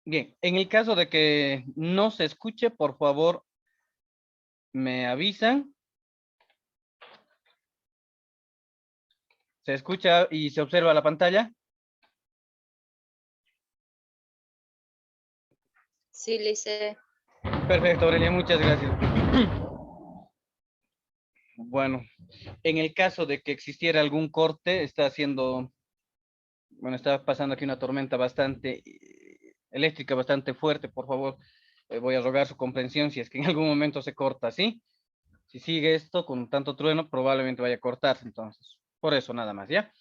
Bien, en el caso de que no se escuche, por favor, me avisan. ¿Se escucha y se observa la pantalla? Sí, Lice. Perfecto, Aurelia, muchas gracias. Bueno, en el caso de que existiera algún corte, está pasando aquí una tormenta bastante eléctrica, bastante fuerte, por favor, voy a rogar su comprensión si es que en algún momento se corta, ¿sí? Si sigue esto con tanto trueno, probablemente vaya a cortarse, entonces, por eso nada más, ¿ya?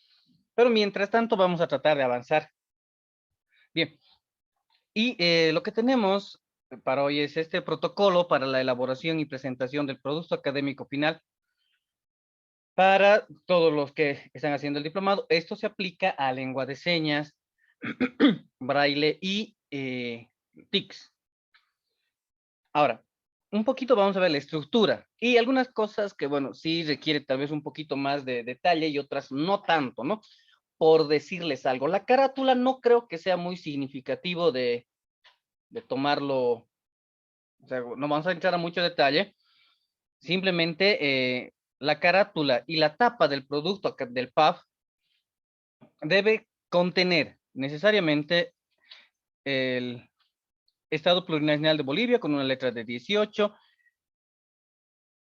Pero mientras tanto, vamos a tratar de avanzar. Bien, y lo que tenemos para hoy es este protocolo para la elaboración y presentación del producto académico final para todos los que están haciendo el diplomado. Esto se aplica a lengua de señas, braille y TICS. Ahora, un poquito vamos a ver la estructura y algunas cosas que, bueno, sí requiere tal vez un poquito más de detalle y otras no tanto, ¿no? Por decirles algo, la carátula no creo que sea muy significativo de tomarlo, o sea, no vamos a entrar a mucho detalle, simplemente la carátula y la tapa del producto del PAF debe contener necesariamente el Estado Plurinacional de Bolivia con una letra de 18,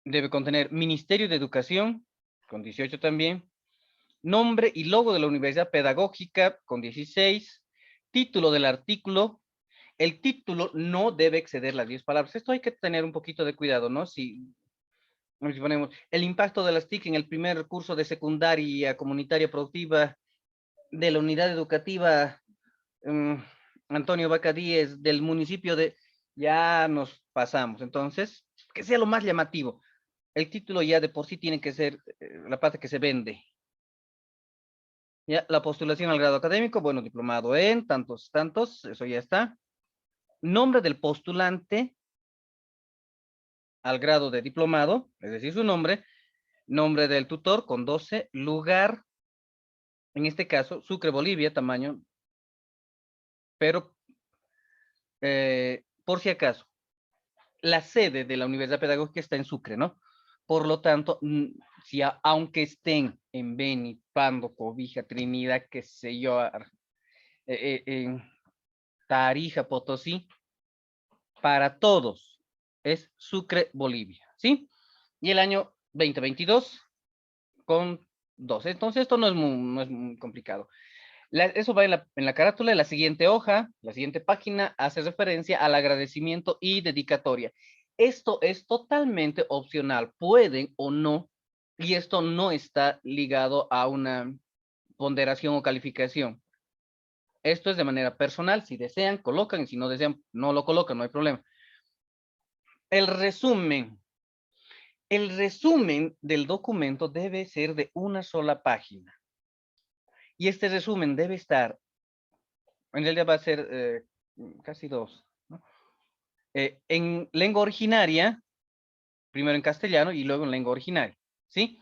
debe contener Ministerio de Educación con 18 también, nombre y logo de la Universidad Pedagógica con 16, título del artículo. El título no debe exceder las 10 palabras. Esto hay que tener un poquito de cuidado, ¿no? Si ponemos el impacto de las TIC en el primer curso de secundaria comunitaria productiva de la unidad educativa Antonio Vaca Díez del municipio de, ya nos pasamos. Entonces, que sea lo más llamativo. El título ya de por sí tiene que ser la parte que se vende. Ya, la postulación al grado académico, bueno, diplomado en tantos, eso ya está. Nombre del postulante al grado de diplomado, es decir, su nombre, nombre del tutor con 12, lugar, en este caso, Sucre, Bolivia, tamaño, pero por si acaso, la sede de la Universidad Pedagógica está en Sucre, ¿no? Por lo tanto, si aunque estén en Beni, Pando, Cobija, Trinidad, qué sé yo, en Tarija, Potosí, para todos es Sucre, Bolivia, ¿sí? Y el año 2022 con 12. Entonces, esto no es muy complicado. Eso va en la carátula. La siguiente hoja, la siguiente página, hace referencia al agradecimiento y dedicatoria. Esto es totalmente opcional, pueden o no, y esto no está ligado a una ponderación o calificación. Esto es de manera personal, si desean, colocan, y si no desean, no lo colocan, no hay problema. El resumen del documento debe ser de una sola página. Y este resumen debe estar, en realidad va a ser casi dos, ¿no? En lengua originaria, primero en castellano y luego en lengua originaria, ¿sí?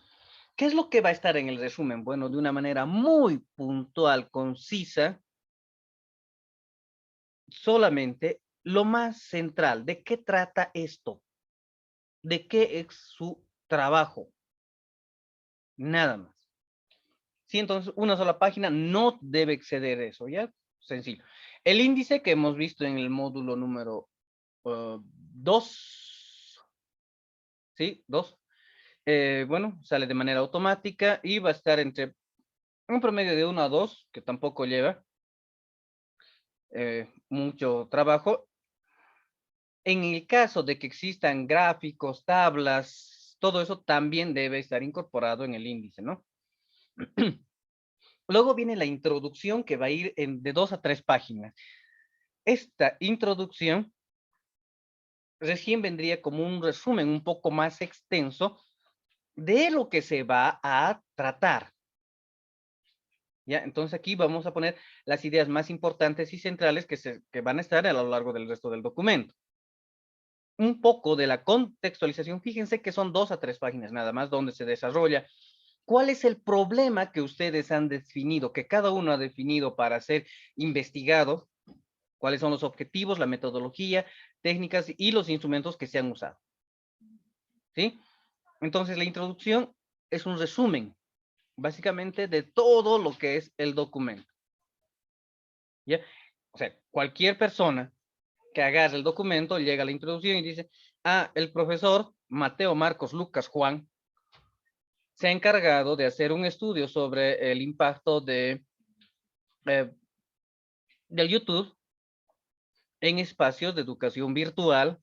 ¿Qué es lo que va a estar en el resumen? Bueno, de una manera muy puntual, concisa, solamente lo más central, ¿de qué trata esto? ¿De qué es su trabajo? Nada más. Sí, entonces una sola página no debe exceder eso, ¿ya? Sencillo. El índice que hemos visto en el módulo número 2, ¿sí? 2. Bueno, sale de manera automática y va a estar entre un promedio de 1 a 2, que tampoco lleva mucho trabajo. En el caso de que existan gráficos, tablas, todo eso también debe estar incorporado en el índice, ¿no? Luego viene la introducción que va a ir de 2 a 3 páginas. Esta introducción recién vendría como un resumen un poco más extenso de lo que se va a tratar. ¿Ya? Entonces aquí vamos a poner las ideas más importantes y centrales que van a estar a lo largo del resto del documento. Un poco de la contextualización, fíjense que son 2 a 3 páginas nada más donde se desarrolla cuál es el problema que ustedes han definido, que cada uno ha definido para ser investigado cuáles son los objetivos, la metodología, técnicas y los instrumentos que se han usado. ¿Sí? Entonces, la introducción es un resumen, básicamente, de todo lo que es el documento. ¿Ya? O sea, cualquier persona que agarre el documento, llega a la introducción y dice, el profesor Mateo, Marcos, Lucas, Juan, se ha encargado de hacer un estudio sobre el impacto del YouTube en espacios de educación virtual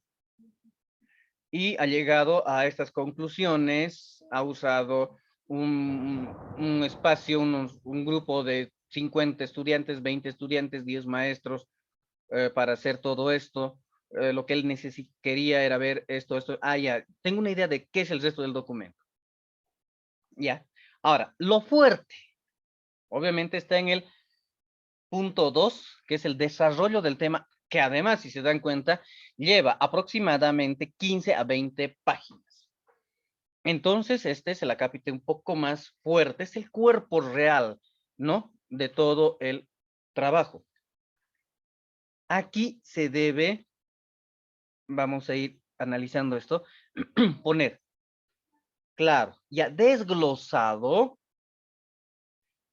y ha llegado a estas conclusiones, ha usado un espacio, un grupo de 50 estudiantes, 20 estudiantes, 10 maestros para hacer todo esto. Lo que él quería era ver esto. Ya, tengo una idea de qué es el resto del documento. Ya. Ahora, lo fuerte, obviamente está en el punto 2, que es el desarrollo del tema, que además, si se dan cuenta, lleva aproximadamente 15 a 20 páginas. Entonces, este es el acápite un poco más fuerte, es el cuerpo real, ¿no? De todo el trabajo. Aquí se debe, vamos a ir analizando esto, poner, claro, ya desglosado,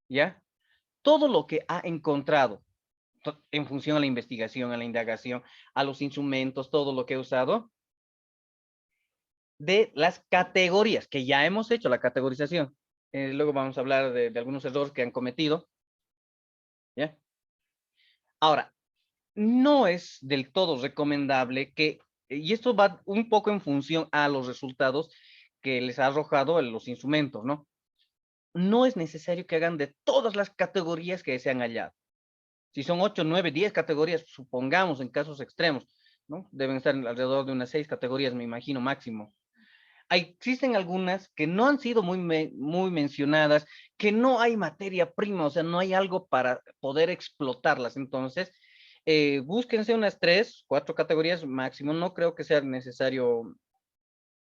¿ya? Todo lo que ha encontrado en función a la investigación, a la indagación, a los instrumentos, todo lo que he usado, de las categorías, que ya hemos hecho la categorización. Luego vamos a hablar de algunos errores que han cometido. ¿Ya? Ahora, no es del todo recomendable que, y esto va un poco en función a los resultados que les ha arrojado los instrumentos, ¿no? No es necesario que hagan de todas las categorías que se han hallado. Si son 8, 9, 10 categorías, supongamos en casos extremos, ¿no? Deben estar alrededor de unas 6 categorías, me imagino, máximo. Existen algunas que no han sido muy mencionadas, que no hay materia prima, o sea, no hay algo para poder explotarlas. Entonces, búsquense unas 3, 4 categorías máximo. No creo que sea necesario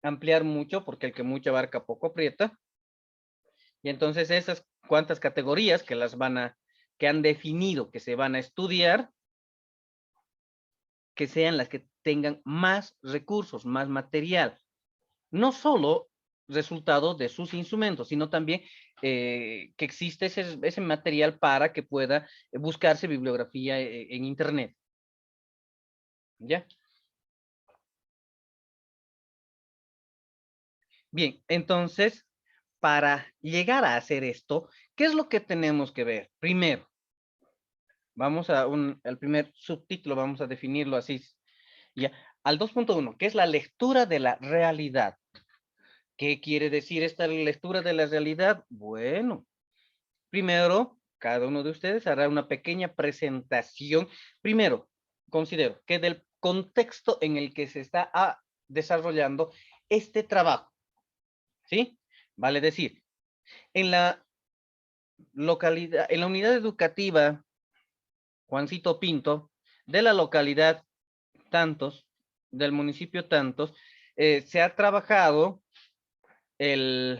ampliar mucho, porque el que mucho abarca poco aprieta. Y entonces esas cuantas categorías que han definido que se van a estudiar, que sean las que tengan más recursos, más material. No solo resultado de sus instrumentos, sino también que existe ese material para que pueda buscarse bibliografía en Internet. ¿Ya? Bien, entonces, para llegar a hacer esto, ¿qué es lo que tenemos que ver? Primero, vamos al primer subtítulo, vamos a definirlo así. ¿Ya? Al 2.1, que es la lectura de la realidad. ¿Qué quiere decir esta lectura de la realidad? Bueno, primero, cada uno de ustedes hará una pequeña presentación. Primero, considero que del contexto en el que se está desarrollando este trabajo, ¿sí? Vale decir, en la localidad, en la unidad educativa Juancito Pinto, de la localidad Tantos, del municipio Tantos, se ha trabajado el,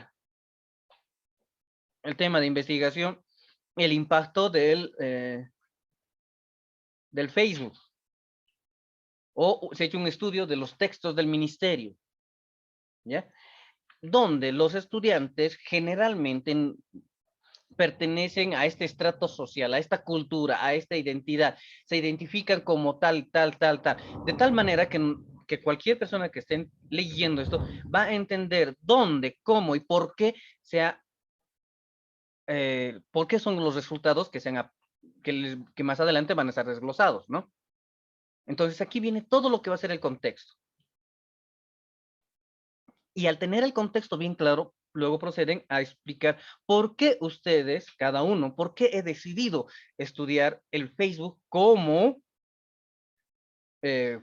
el tema de investigación, el impacto del Facebook, o se ha hecho un estudio de los textos del ministerio, ¿ya? Donde los estudiantes generalmente pertenecen a este estrato social, a esta cultura, a esta identidad, se identifican como tal, tal, tal, tal, de tal manera que cualquier persona que esté leyendo esto va a entender dónde, cómo y por qué por qué son los resultados que más adelante van a estar desglosados, ¿no? Entonces aquí viene todo lo que va a ser el contexto. Y al tener el contexto bien claro, luego proceden a explicar por qué ustedes, cada uno, por qué he decidido estudiar el Facebook eh,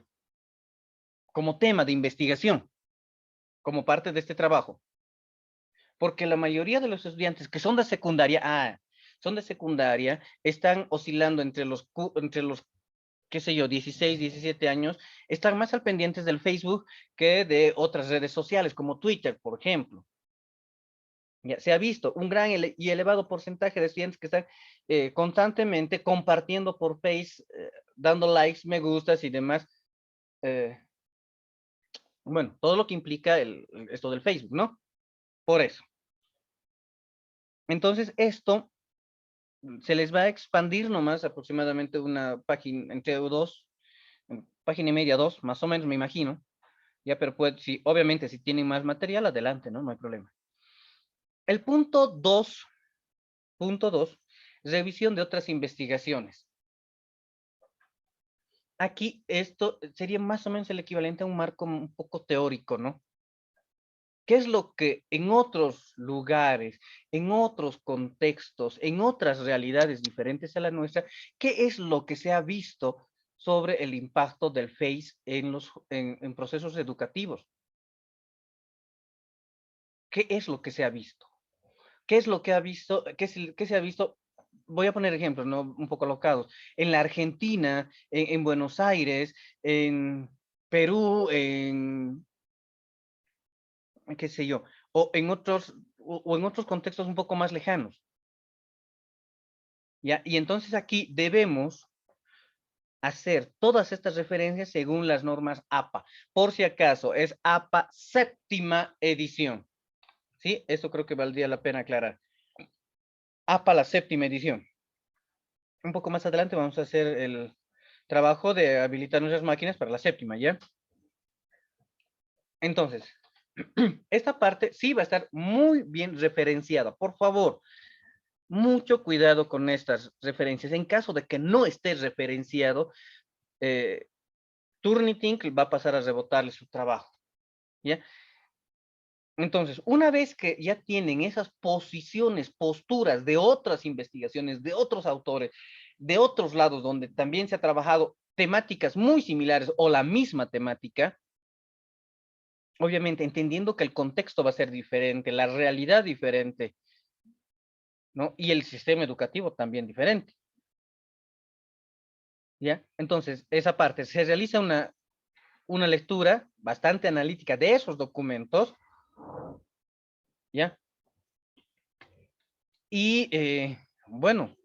como tema de investigación, como parte de este trabajo. Porque la mayoría de los estudiantes que son de secundaria, están oscilando entre los qué sé yo, 16, 17 años, están más al pendientes del Facebook que de otras redes sociales, como Twitter, por ejemplo. Ya, se ha visto un gran y elevado porcentaje de estudiantes que están constantemente compartiendo por dando likes, me gustas y demás. eh, bueno, todo lo que implica esto del Facebook, ¿no? Por eso. Entonces, esto se les va a expandir nomás aproximadamente una página, entre dos, página y media, dos, más o menos, me imagino. Ya, pero pues, sí, obviamente, si tienen más material, adelante, ¿no? No hay problema. El punto dos, revisión de otras investigaciones. Aquí esto sería más o menos el equivalente a un marco un poco teórico, ¿no? ¿Qué es lo que en otros lugares, en otros contextos, en otras realidades diferentes a la nuestra, qué es lo que se ha visto sobre el impacto del Face en procesos educativos? ¿Qué es lo que se ha visto? ¿Qué es lo que ha visto? ¿Qué se ha visto? Voy a poner ejemplos, ¿no? Un poco alocados. En la Argentina, en Buenos Aires, en Perú, en qué sé yo, o en otros contextos un poco más lejanos. ¿Ya? Y entonces aquí debemos hacer todas estas referencias según las normas APA. Por si acaso, es APA séptima edición. ¿Sí? Esto creo que valdría la pena aclarar. APA la séptima edición. Un poco más adelante vamos a hacer el trabajo de habilitar nuestras máquinas para la séptima, ¿ya? Entonces, esta parte sí va a estar muy bien referenciada. Por favor, mucho cuidado con estas referencias. En caso de que no esté referenciado, Turnitin va a pasar a rebotarle su trabajo, ¿ya? Entonces, una vez que ya tienen esas posiciones, posturas de otras investigaciones, de otros autores, de otros lados donde también se ha trabajado temáticas muy similares o la misma temática, obviamente entendiendo que el contexto va a ser diferente, la realidad diferente, ¿no? Y el sistema educativo también diferente, ¿ya? Entonces, esa parte, se realiza una lectura bastante analítica de esos documentos, ¿ya? Y bueno,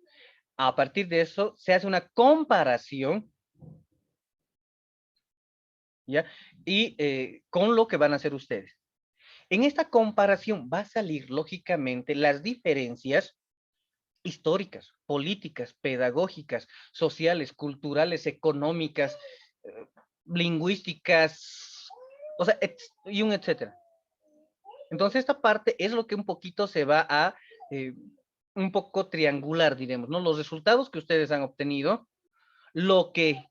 a partir de eso se hace una comparación, ¿ya? Y con lo que van a hacer ustedes. En esta comparación va a salir, lógicamente, las diferencias históricas, políticas, pedagógicas, sociales, culturales, económicas, eh, lingüísticas, o sea, y un etcétera. Entonces, esta parte es lo que un poquito se va a un poco triangular, diremos, ¿no? Los resultados que ustedes han obtenido, lo que,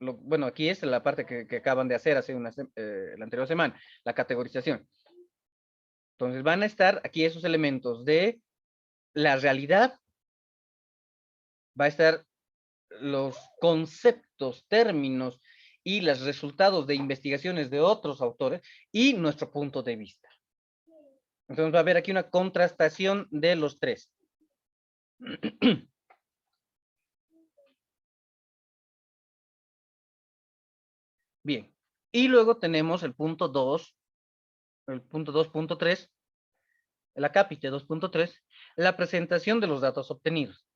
bueno, aquí es la parte que acaban de hacer hace la anterior semana, la categorización. Entonces, van a estar aquí esos elementos de la realidad, va a estar los conceptos, términos y los resultados de investigaciones de otros autores y nuestro punto de vista. Entonces va a haber aquí una contrastación de los tres. Bien. Y luego tenemos el punto 2, el punto 2.3, el acápite 2.3, la presentación de los datos obtenidos.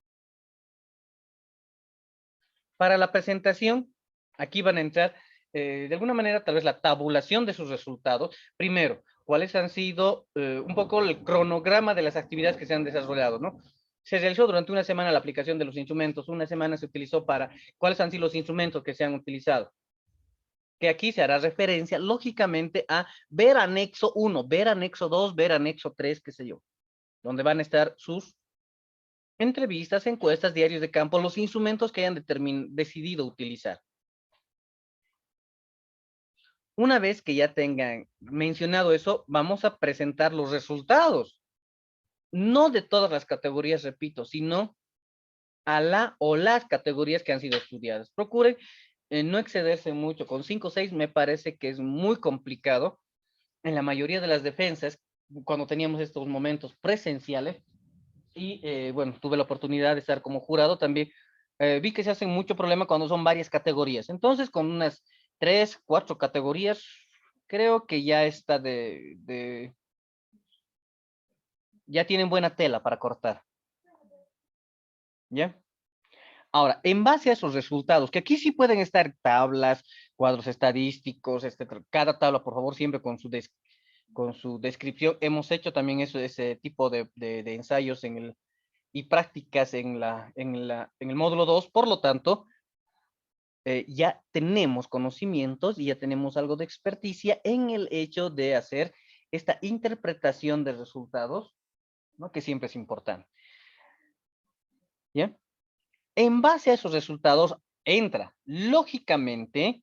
Para la presentación, aquí van a entrar, de alguna manera, tal vez la tabulación de sus resultados. Primero, cuáles han sido un poco el cronograma de las actividades que se han desarrollado, ¿no? Se realizó durante una semana la aplicación de los instrumentos, una semana se utilizó para cuáles han sido los instrumentos que se han utilizado. Que aquí se hará referencia, lógicamente, a ver anexo 1, ver anexo 2, ver anexo 3, qué sé yo, donde van a estar sus entrevistas, encuestas, diarios de campo, los instrumentos que hayan decidido utilizar. Una vez que ya tengan mencionado eso, vamos a presentar los resultados. No de todas las categorías, repito, sino a la o las categorías que han sido estudiadas. Procuren no excederse mucho. Con 5 o 6 me parece que es muy complicado. En la mayoría de las defensas, cuando teníamos estos momentos presenciales, y bueno, tuve la oportunidad de estar como jurado también, vi que se hace mucho problema cuando son varias categorías. Entonces, con unas 3, 4 categorías, creo que ya está ya tienen buena tela para cortar. ¿Ya? Ahora, en base a esos resultados, que aquí sí pueden estar tablas, cuadros estadísticos, etcétera. Cada tabla, por favor, siempre con su descripción. Hemos hecho también ese tipo de ensayos y prácticas en el módulo 2. Por lo tanto, ya tenemos conocimientos y ya tenemos algo de experticia en el hecho de hacer esta interpretación de resultados, ¿no? Que siempre es importante. ¿Ya? En base a esos resultados entra, lógicamente,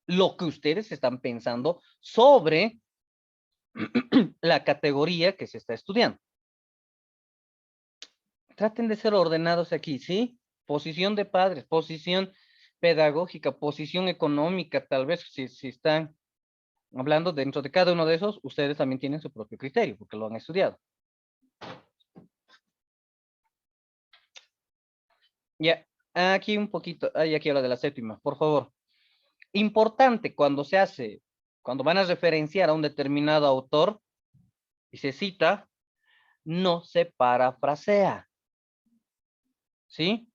lo que ustedes están pensando sobre la categoría que se está estudiando. Traten de ser ordenados aquí, ¿sí? Posición de padres, posición pedagógica, posición económica, tal vez si están hablando dentro de cada uno de esos, ustedes también tienen su propio criterio, porque lo han estudiado. Ya, aquí un poquito, aquí habla de la séptima, por favor. Importante cuando van a referenciar a un determinado autor y se cita, no se parafrasea, ¿sí?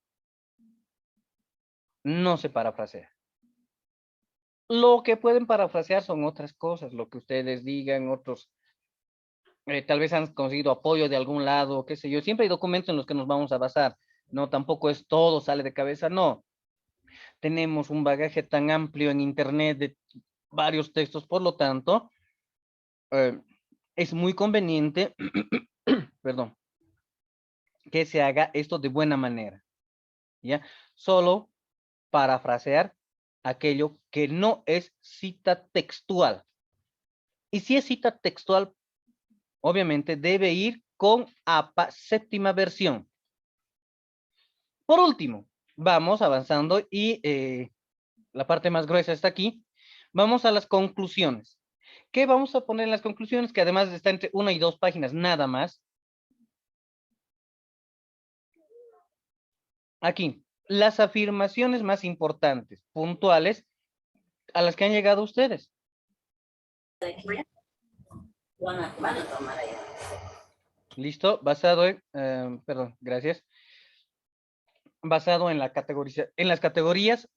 No se parafrasea. Lo que pueden parafrasear son otras cosas, lo que ustedes digan, otros, tal vez han conseguido apoyo de algún lado, qué sé yo. Siempre hay documentos en los que nos vamos a basar, no, tampoco es todo, sale de cabeza, no. Tenemos un bagaje tan amplio en internet de varios textos, por lo tanto, es muy conveniente, perdón, que se haga esto de buena manera, ¿ya? Solo parafrasear aquello que no es cita textual. Y si es cita textual, obviamente debe ir con APA séptima versión. Por último, vamos avanzando y la parte más gruesa está aquí. Vamos a las conclusiones. ¿Qué vamos a poner en las conclusiones? Que además está entre 1 y 2 páginas, nada más. Aquí, las afirmaciones más importantes, puntuales, a las que han llegado ustedes. ¿Listo? Basado en, perdón, gracias. Basado en en las categorías,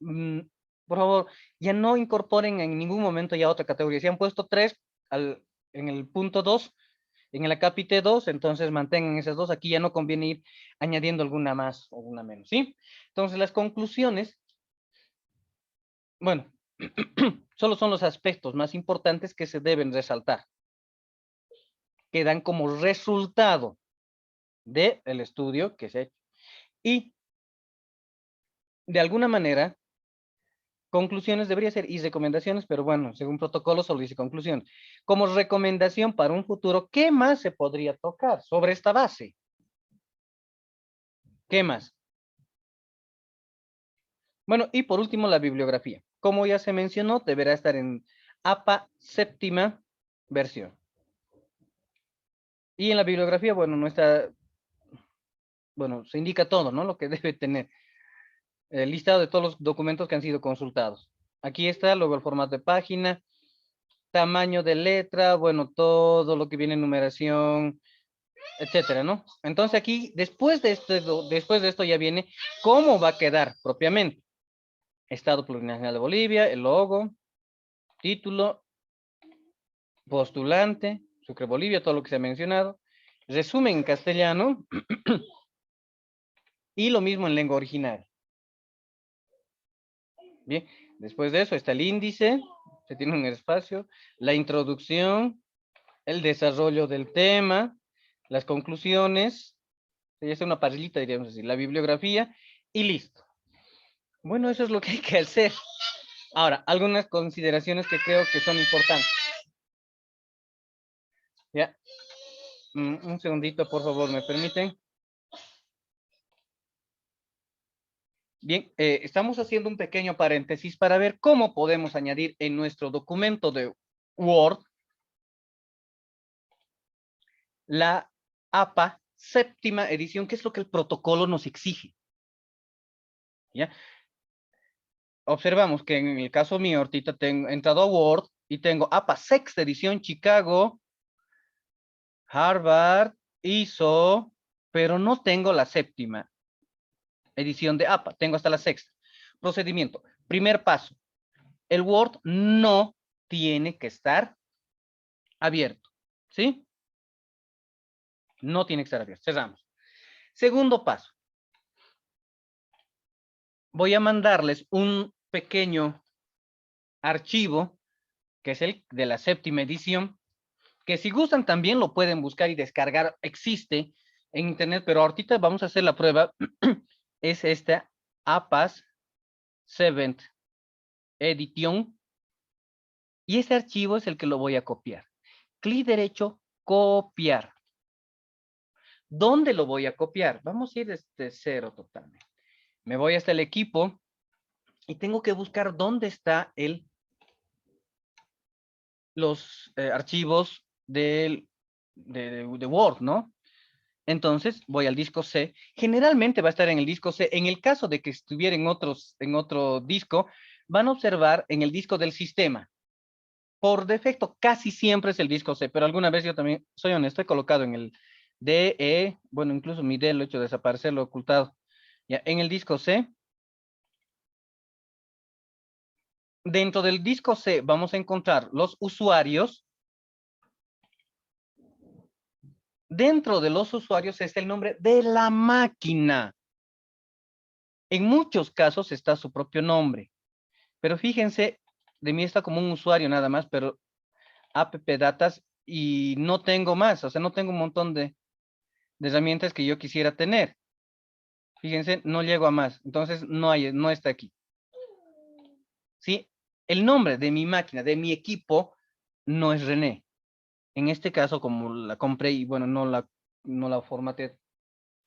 por favor, ya no incorporen en ningún momento ya otra categoría. Si han puesto 3 en el punto 2, en el acápite 2, entonces mantengan esas dos. Aquí ya no conviene ir añadiendo alguna más o una menos, ¿sí? Entonces, las conclusiones, bueno, solo son los aspectos más importantes que se deben resaltar, que dan como resultado del estudio que se ha hecho. Y, de alguna manera, conclusiones debería ser y recomendaciones, pero bueno, según protocolo solo dice conclusión. Como recomendación para un futuro, ¿qué más se podría tocar sobre esta base? ¿Qué más? Bueno, y por último, la bibliografía. Como ya se mencionó, deberá estar en APA séptima versión. Y en la bibliografía, bueno, no está, bueno, se indica todo, ¿no? Lo que debe tener. El listado de todos los documentos que han sido consultados. Aquí está, luego el formato de página, tamaño de letra, bueno, todo lo que viene en numeración, etcétera, ¿no? Entonces aquí, después de esto ya viene cómo va a quedar propiamente. Estado Plurinacional de Bolivia, el logo, título, postulante, Sucre Bolivia, todo lo que se ha mencionado, resumen en castellano y lo mismo en lengua original. Bien, después de eso está el índice, se tiene un espacio, la introducción, el desarrollo del tema, las conclusiones, sería una parrillita, diríamos así, la bibliografía y listo. Bueno, eso es lo que hay que hacer. Ahora, algunas consideraciones que creo que son importantes. Ya, un segundito, por favor, ¿me permiten? Bien, estamos haciendo un pequeño paréntesis para ver cómo podemos añadir en nuestro documento de Word la APA séptima edición, que es lo que el protocolo nos exige. ¿Ya? Observamos que en el caso mío, ahorita he entrado a Word y tengo APA sexta edición, Chicago, Harvard, ISO, pero no tengo la séptima. edición de APA. Tengo hasta la sexta. Procedimiento. Primer paso. El Word no tiene que estar abierto. ¿Sí? No tiene que estar abierto. Cerramos. Segundo paso. Voy a mandarles un pequeño archivo, que es el de la séptima edición, que si gustan también lo pueden buscar y descargar. Existe en internet, pero ahorita vamos a hacer la prueba. Es esta APAS 7th Edition. Y ese archivo es el que lo voy a copiar. Clic derecho, copiar. ¿Dónde lo voy a copiar? Vamos a ir desde cero totalmente. Me voy hasta el equipo y tengo que buscar dónde está los archivos de Word, ¿no? Entonces voy al disco C. Generalmente va a estar en el disco C. En el caso de que estuviera en otro disco, van a observar en el disco del sistema. Por defecto, casi siempre es el disco C, pero alguna vez yo también, soy honesto, he colocado en el DE, bueno, incluso mi D lo he hecho desaparecer, lo he ocultado. Ya, en el disco C. Dentro del disco C vamos a encontrar los usuarios. Dentro de los usuarios está el nombre de la máquina. En muchos casos está su propio nombre. Pero fíjense, de mí está como un usuario nada más, pero appdatas y no tengo más. O sea, no tengo un montón de herramientas que yo quisiera tener. Fíjense, no llego a más. Entonces, no está aquí. ¿Sí? El nombre de mi máquina, de mi equipo, no es René. En este caso, como la compré y bueno, no la formateé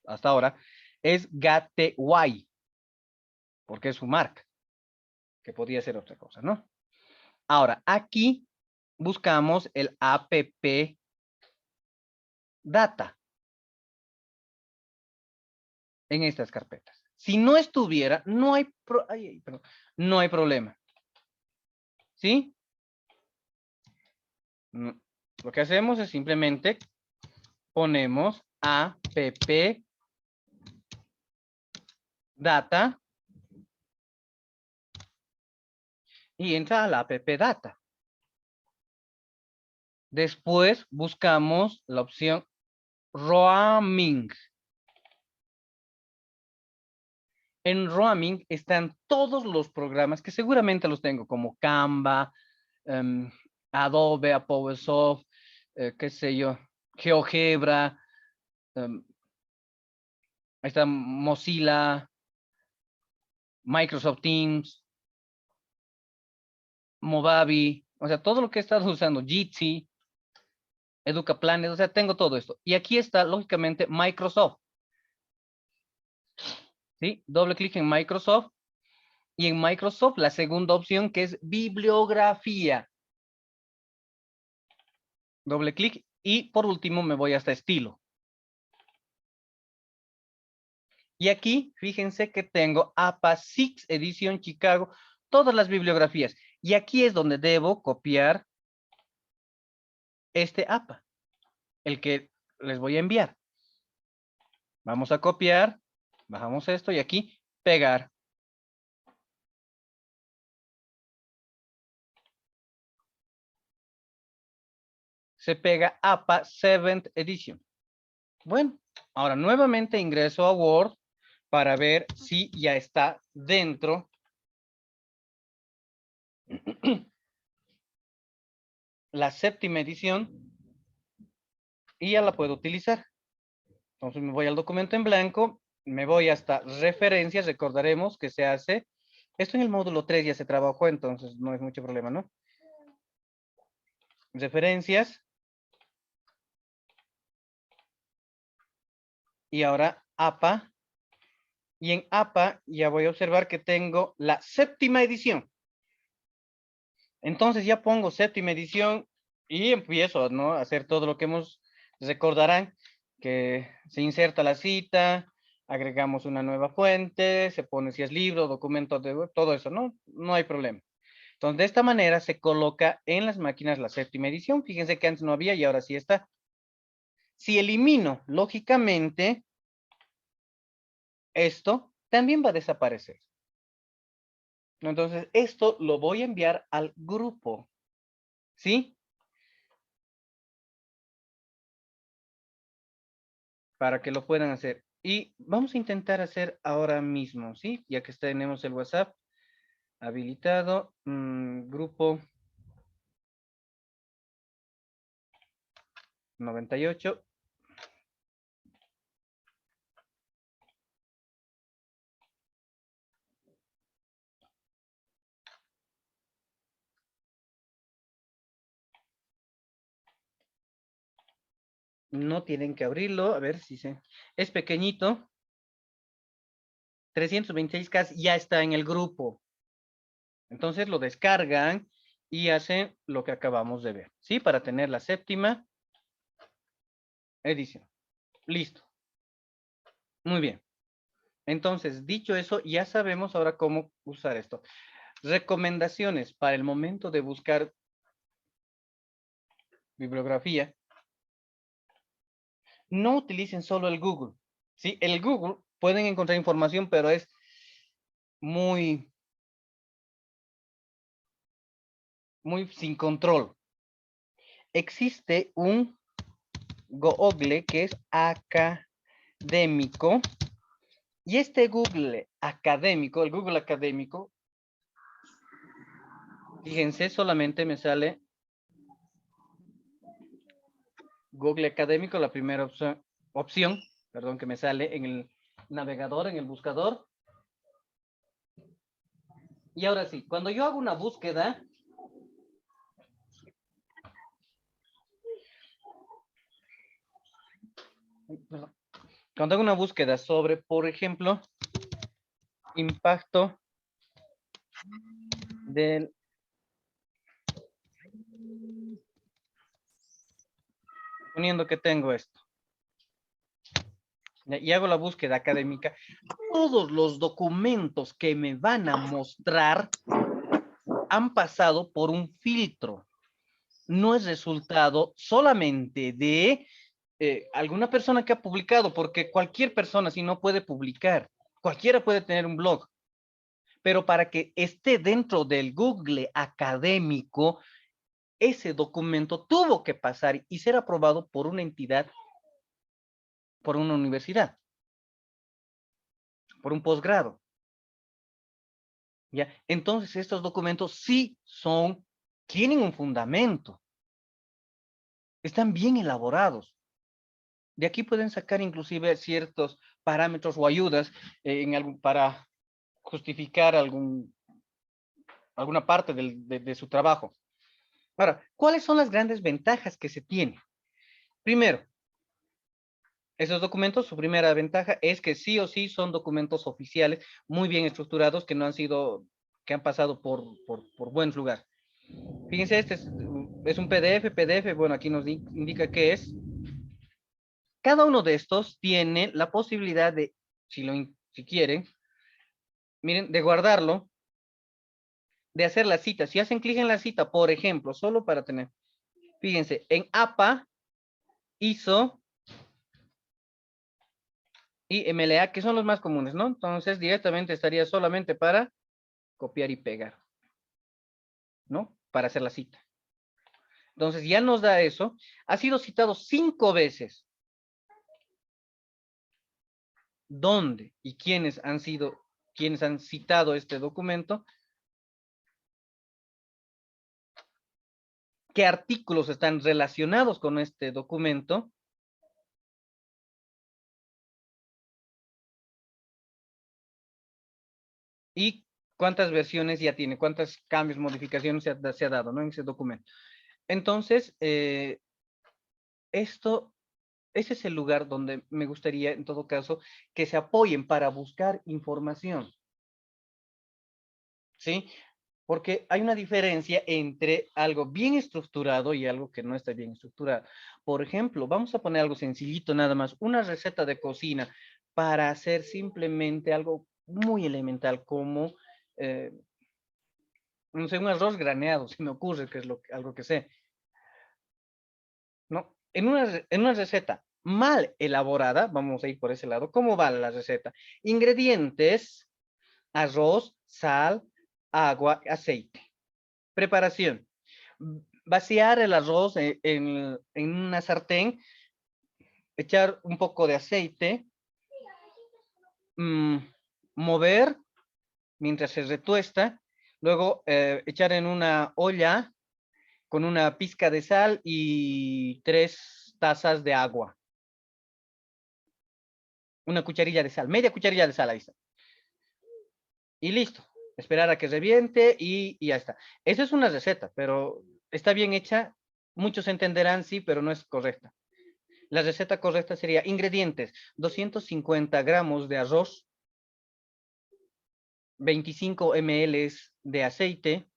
hasta ahora, es GATY, porque es su marca, que podría ser otra cosa, ¿no? Ahora, aquí buscamos el app data en estas carpetas. Si no estuviera, no hay problema. ¿Sí? Lo que hacemos es simplemente ponemos app data y entra a la app data. Después buscamos la opción roaming. En roaming están todos los programas que seguramente los tengo, como Canva, Adobe, PowerSoft, qué sé yo, GeoGebra, ahí está Mozilla, Microsoft Teams, Movavi, o sea, todo lo que he estado usando, Jitsi, EducaPlanet, o sea, tengo todo esto. Y aquí está, lógicamente, Microsoft. ¿Sí? Doble clic en Microsoft. Y en Microsoft, la segunda opción que es bibliografía. Doble clic. Y por último, me voy hasta estilo. Y aquí, fíjense que tengo APA 6 Edition Chicago, todas las bibliografías. Y aquí es donde debo copiar este APA, el que les voy a enviar. Vamos a copiar, bajamos esto y aquí pegar. Se pega APA 7th Edition. Bueno, ahora nuevamente ingreso a Word para ver si ya está dentro la séptima edición y ya la puedo utilizar. Entonces me voy al documento en blanco, me voy hasta referencias, recordaremos que se hace, esto en el módulo 3 ya se trabajó, entonces no es mucho problema, ¿no? Referencias. Y ahora APA. Y en APA ya voy a observar que tengo la séptima edición. Entonces ya pongo séptima edición y empiezo, ¿no?, a hacer todo lo que recordarán, que se inserta la cita, agregamos una nueva fuente, se pone si es libro, documento de web, todo eso, ¿no? No hay problema. Entonces, de esta manera se coloca en las máquinas la séptima edición. Fíjense que antes no había y ahora sí está. Si elimino, lógicamente, esto, también va a desaparecer. Entonces, esto lo voy a enviar al grupo, ¿sí? Para que lo puedan hacer. Y vamos a intentar hacer ahora mismo, ¿sí? Ya que tenemos el WhatsApp habilitado, grupo 98. No tienen que abrirlo, a ver si se... Es pequeñito. 326K ya está en el grupo. Entonces lo descargan y hacen lo que acabamos de ver, ¿sí? Para tener la séptima edición. Listo. Muy bien. Entonces, dicho eso, ya sabemos ahora cómo usar esto. Recomendaciones para el momento de buscar bibliografía. No utilicen solo el Google, ¿sí? El Google pueden encontrar información, pero es muy, muy sin control. Existe un Google que es académico. Y este Google académico, el Google académico, fíjense, solamente me sale Google académico, la primera opción, perdón, que me sale en el navegador, en el buscador. Y ahora sí, cuando yo hago una búsqueda, cuando hago una búsqueda sobre, por ejemplo, impacto del poniendo que tengo esto y hago la búsqueda académica, todos los documentos que me van a mostrar han pasado por un filtro. No es resultado solamente de alguna persona que ha publicado, porque cualquier persona si no puede publicar, cualquiera puede tener un blog, pero para que esté dentro del Google académico, ese documento tuvo que pasar y ser aprobado por una entidad, por una universidad, por un posgrado. ¿Ya? Entonces estos documentos sí tienen un fundamento, están bien elaborados. De aquí pueden sacar inclusive ciertos parámetros o ayudas para justificar alguna parte de su trabajo. Ahora, ¿cuáles son las grandes ventajas que se tiene? Primero, esos documentos, su primera ventaja es que sí o sí son documentos oficiales, muy bien estructurados, que han pasado por buenos lugares. Fíjense, este es un PDF, bueno, aquí nos indica qué es. Cada uno de estos tiene la posibilidad de, si quieren, miren, de guardarlo, de hacer la cita. Si hacen clic en la cita, por ejemplo, solo para tener, fíjense, en APA, ISO y MLA, que son los más comunes, ¿no? Entonces, directamente estaría solamente para copiar y pegar, ¿no? Para hacer la cita. Entonces, ya nos da eso. Ha sido citado 5 veces. ¿Dónde y quiénes han citado este documento? ¿Qué artículos están relacionados con este documento? Y cuántas versiones ya tiene, cuántos cambios, modificaciones se ha dado, ¿no? En ese documento. Entonces, ese es el lugar donde me gustaría, en todo caso, que se apoyen para buscar información, ¿sí? Porque hay una diferencia entre algo bien estructurado y algo que no está bien estructurado. Por ejemplo, vamos a poner algo sencillito nada más, una receta de cocina para hacer simplemente algo muy elemental como, no sé, un arroz graneado, si me ocurre que es algo que sé, ¿no? En una receta mal elaborada, vamos a ir por ese lado. ¿Cómo va la receta? Ingredientes: arroz, sal, agua, aceite. Preparación: vaciar el arroz en una sartén, echar un poco de aceite, mover mientras se retuesta, luego echar en una olla con una pizca de sal y 3 tazas de agua. Una cucharilla de sal, media cucharilla de sal, ahí está. Y listo. Esperar a que reviente y ya está. Esa es una receta, pero está bien hecha. Muchos entenderán, sí, pero no es correcta. La receta correcta sería: ingredientes: 250 gramos de arroz, 25 ml de aceite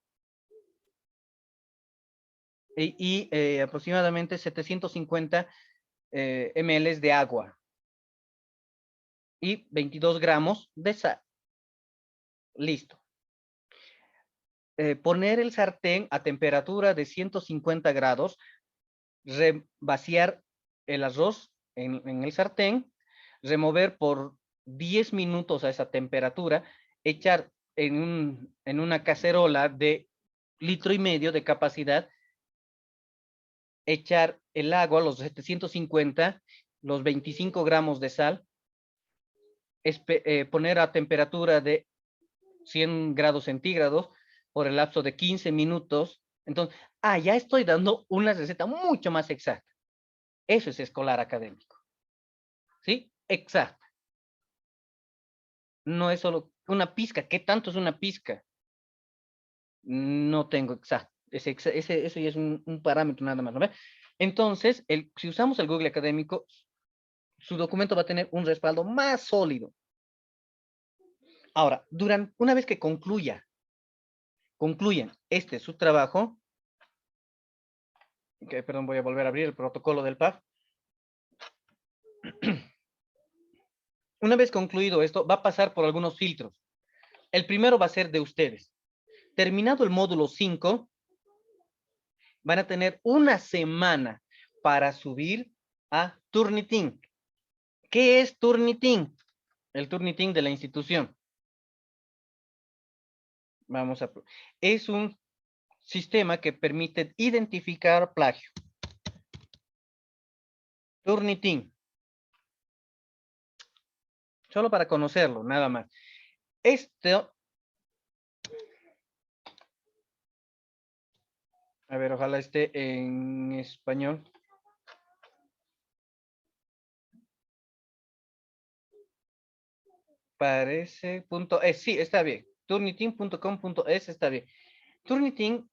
y aproximadamente 750 ml de agua y 22 gramos de sal. Listo. Poner el sartén a temperatura de 150 grados, vaciar el arroz en el sartén, remover por 10 minutos a esa temperatura, echar en una cacerola de 1,5 litros de capacidad, echar el agua, los 750, los 25 gramos de sal, poner a temperatura de 100 grados centígrados por el lapso de 15 minutos. Entonces, ya estoy dando una receta mucho más exacta. Eso es escolar académico. ¿Sí? Exacta. No es solo una pizca. ¿Qué tanto es una pizca? No tengo exacto. Eso ya es un parámetro nada más, ¿no ve? Entonces, si usamos el Google académico, su documento va a tener un respaldo más sólido. Ahora, una vez que concluyan su trabajo, perdón, voy a volver a abrir el protocolo del PAF. Una vez concluido esto, va a pasar por algunos filtros. El primero va a ser de ustedes. Terminado el módulo 5, van a tener una semana para subir a Turnitin. ¿Qué es Turnitin? El Turnitin de la institución. Es un sistema que permite identificar plagio. Turnitin. Solo para conocerlo, nada más. A ver, ojalá esté en español. Parece .es, sí, está bien. Turnitin.com.es está bien. Turnitin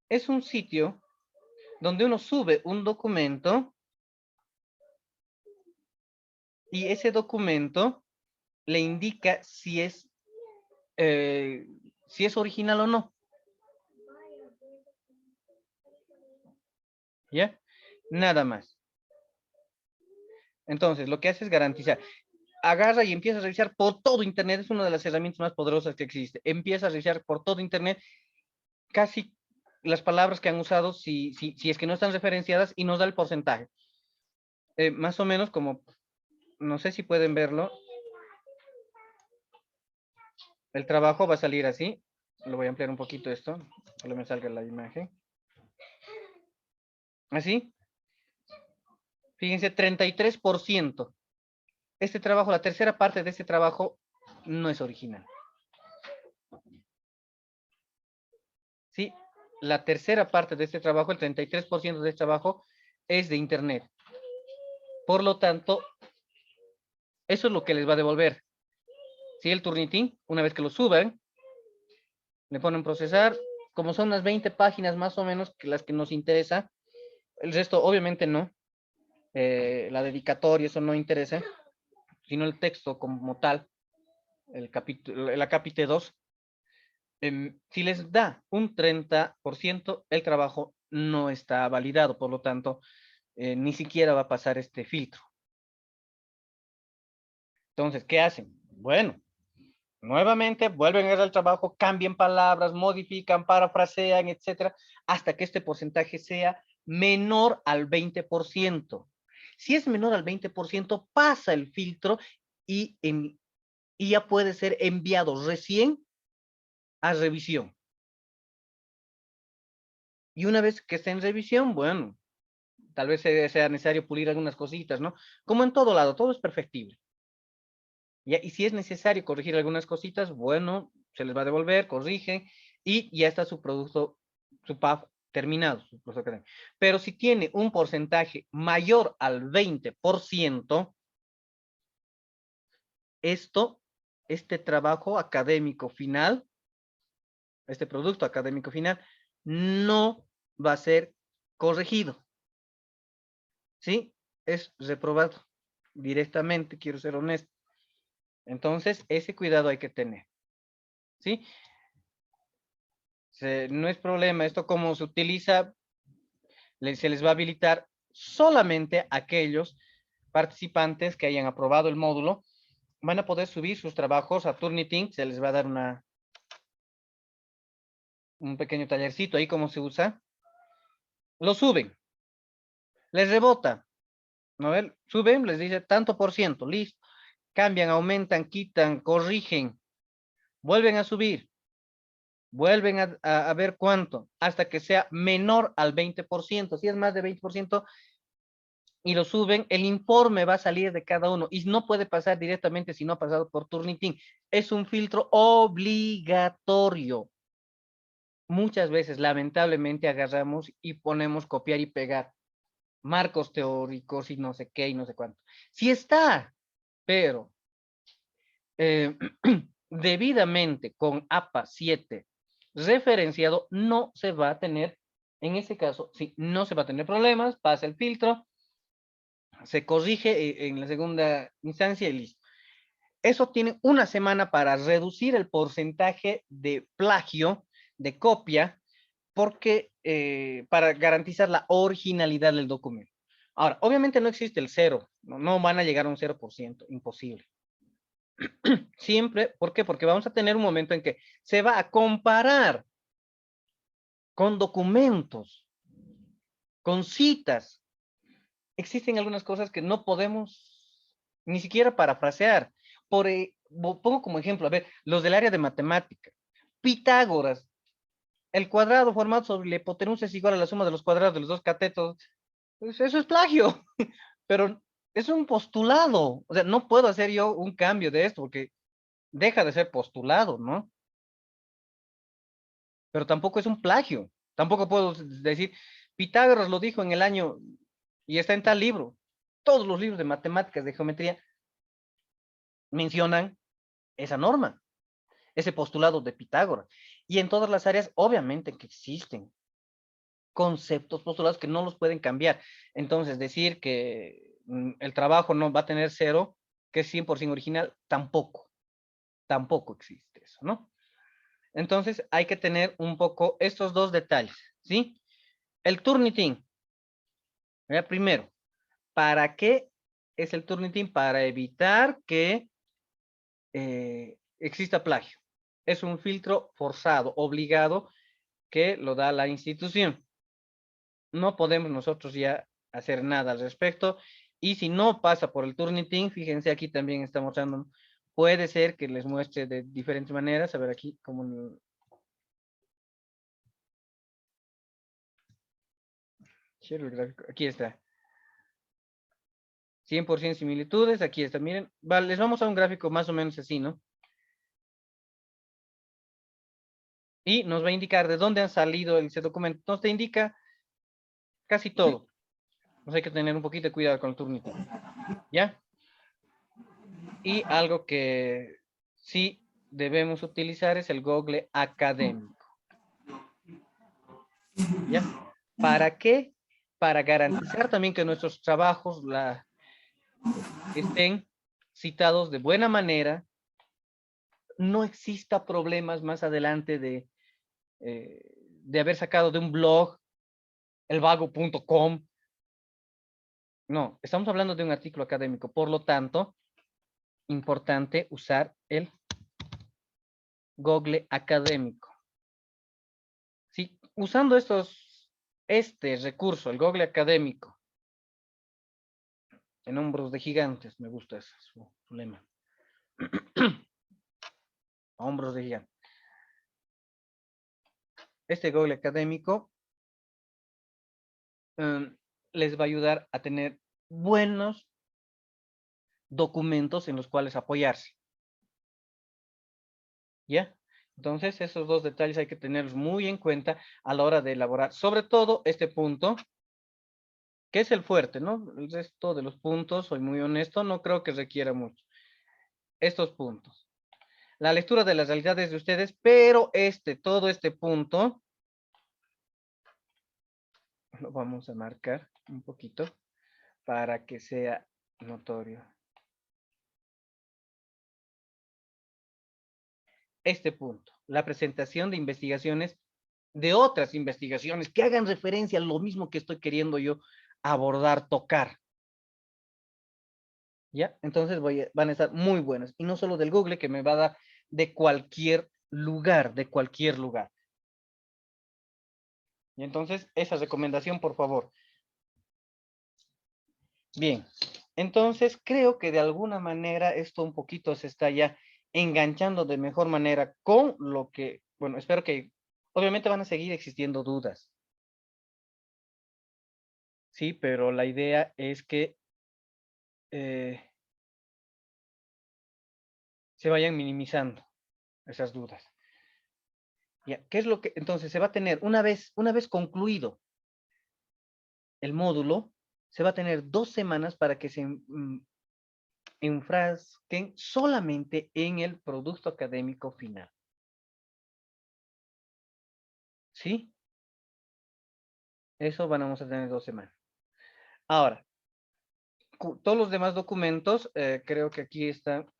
es un sitio donde uno sube un documento y ese documento le indica si es original o no. ¿Ya? Nada más. Entonces, lo que hace es garantizar. Agarra y empieza a revisar por todo Internet. Es una de las herramientas más poderosas que existe. Empieza a revisar por todo Internet casi las palabras que han usado, si es que no están referenciadas, y nos da el porcentaje. Más o menos como, no sé si pueden verlo. El trabajo va a salir así. Lo voy a ampliar un poquito esto. Solo me salga la imagen. Así. Fíjense, 33%. Este trabajo, la tercera parte de este trabajo, no es original. ¿Sí? La tercera parte de este trabajo, el 33% de este trabajo, es de Internet. Por lo tanto, eso es lo que les va a devolver. Si el Turnitin, una vez que lo suban, le ponen procesar, como son unas 20 páginas más o menos que las que nos interesa, el resto obviamente no, la dedicatoria, eso no interesa, sino el texto como tal, el acápite 2. Si les da un 30%, el trabajo no está validado, por lo tanto, ni siquiera va a pasar este filtro. Entonces, ¿qué hacen? Bueno, nuevamente vuelven a hacer el trabajo, cambian palabras, modifican, parafrasean, etcétera, hasta que este porcentaje sea menor al 20%. Si es menor al 20%, pasa el filtro y, y ya puede ser enviado recién a revisión. Y una vez que esté en revisión, bueno, tal vez sea necesario pulir algunas cositas, ¿no? Como en todo lado, todo es perfectible. ¿Ya? Y si es necesario corregir algunas cositas, bueno, se les va a devolver, corrigen y ya está su producto, su PAF terminado. Su producto académico. Pero si tiene un porcentaje mayor al 20%, este trabajo académico final, este producto académico final, no va a ser corregido. ¿Sí? Es reprobado directamente, quiero ser honesto. Entonces, ese cuidado hay que tener. ¿Sí? No es problema. Esto como se utiliza, se les va a habilitar solamente a aquellos participantes que hayan aprobado el módulo. Van a poder subir sus trabajos a Turnitin. Se les va a dar un pequeño tallercito ahí cómo se usa. Lo suben. Les rebota. ¿No ven? Suben, les dice tanto por ciento. Listo. Cambian, aumentan, quitan, corrigen. Vuelven a subir. Vuelven a ver cuánto, hasta que sea menor al 20%. Si es más de 20% y lo suben, el informe va a salir de cada uno y no puede pasar directamente si no ha pasado por Turnitin. Es un filtro obligatorio. Muchas veces, lamentablemente, agarramos y ponemos copiar y pegar marcos teóricos y no sé qué y no sé cuánto. Sí está, pero debidamente con APA 7 referenciado, no se va a tener, en ese caso, sí, no se va a tener problemas, pasa el filtro, se corrige en la segunda instancia y listo. Eso tiene una semana para reducir el porcentaje de plagio, de copia, porque para garantizar la originalidad del documento. Ahora, obviamente no existe el cero, no van a llegar a un 0%, imposible. Siempre, ¿por qué? Porque vamos a tener un momento en que se va a comparar con documentos, con citas. Existen algunas cosas que no podemos ni siquiera parafrasear. Pongo como ejemplo, a ver, los del área de matemática. Pitágoras, el cuadrado formado sobre la hipotenusa es igual a la suma de los cuadrados de los dos catetos. Pues eso es plagio, pero es un postulado. O sea, no puedo hacer yo un cambio de esto porque deja de ser postulado, ¿no? Pero tampoco es un plagio. Tampoco puedo decir, Pitágoras lo dijo en el año y está en tal libro. Todos los libros de matemáticas, de geometría, mencionan esa norma, ese postulado de Pitágoras. Y en todas las áreas, obviamente que existen conceptos, postulados que no los pueden cambiar. Entonces, decir que el trabajo no va a tener cero, que es 100% original, tampoco existe eso, ¿no? Entonces, hay que tener un poco estos dos detalles, ¿sí? El Turnitin. Primero, ¿para qué es el Turnitin? Para evitar que exista plagio. Es un filtro forzado, obligado, que lo da la institución. No podemos nosotros ya hacer nada al respecto. Y si no pasa por el Turnitin, fíjense aquí también está mostrando, puede ser que les muestre de diferentes maneras. A ver aquí, como el gráfico, aquí está. 100% similitudes, aquí está, miren, vale, les vamos a un gráfico más o menos así, ¿no? Y nos va a indicar de dónde han salido ese documento. Nos te indica casi todo. Pues hay que tener un poquito de cuidado con el Turnitin, ¿ya? Y algo que sí debemos utilizar es el Google académico, ¿ya? ¿Para qué? Para garantizar también que nuestros trabajos estén citados de buena manera, no exista problemas más adelante de haber sacado de un blog, elvago.com. No, estamos hablando de un artículo académico, por lo tanto, importante usar el Google académico. Sí, usando este recurso, el Google académico, En hombros de gigantes, me gusta ese, su lema. Hombros de gigantes. Este Google académico les va a ayudar a tener buenos documentos en los cuales apoyarse. ¿Ya? Entonces, esos dos detalles hay que tenerlos muy en cuenta a la hora de elaborar, sobre todo este punto, que es el fuerte, ¿no? El resto de los puntos, soy muy honesto, no creo que requiera mucho. Estos puntos. La lectura de las realidades de ustedes, pero todo este punto, lo vamos a marcar un poquito para que sea notorio. Este punto, la presentación de investigaciones, de otras investigaciones que hagan referencia a lo mismo que estoy queriendo yo abordar, tocar. ¿Ya? Entonces van a estar muy buenas. Y no solo del Google, que me va a dar de cualquier lugar, de cualquier lugar. Y entonces, esa recomendación, por favor. Bien, entonces creo que de alguna manera esto un poquito se está ya enganchando de mejor manera con lo que, bueno, espero que, obviamente van a seguir existiendo dudas. Sí, pero la idea es que se vayan minimizando esas dudas. ¿Ya? ¿Qué es lo que entonces se va a tener una vez concluido el módulo? Se va a tener 2 semanas para que se enfrasquen solamente en el producto académico final. ¿Sí? Eso vamos a tener 2 semanas. Ahora, todos los demás documentos, creo que aquí están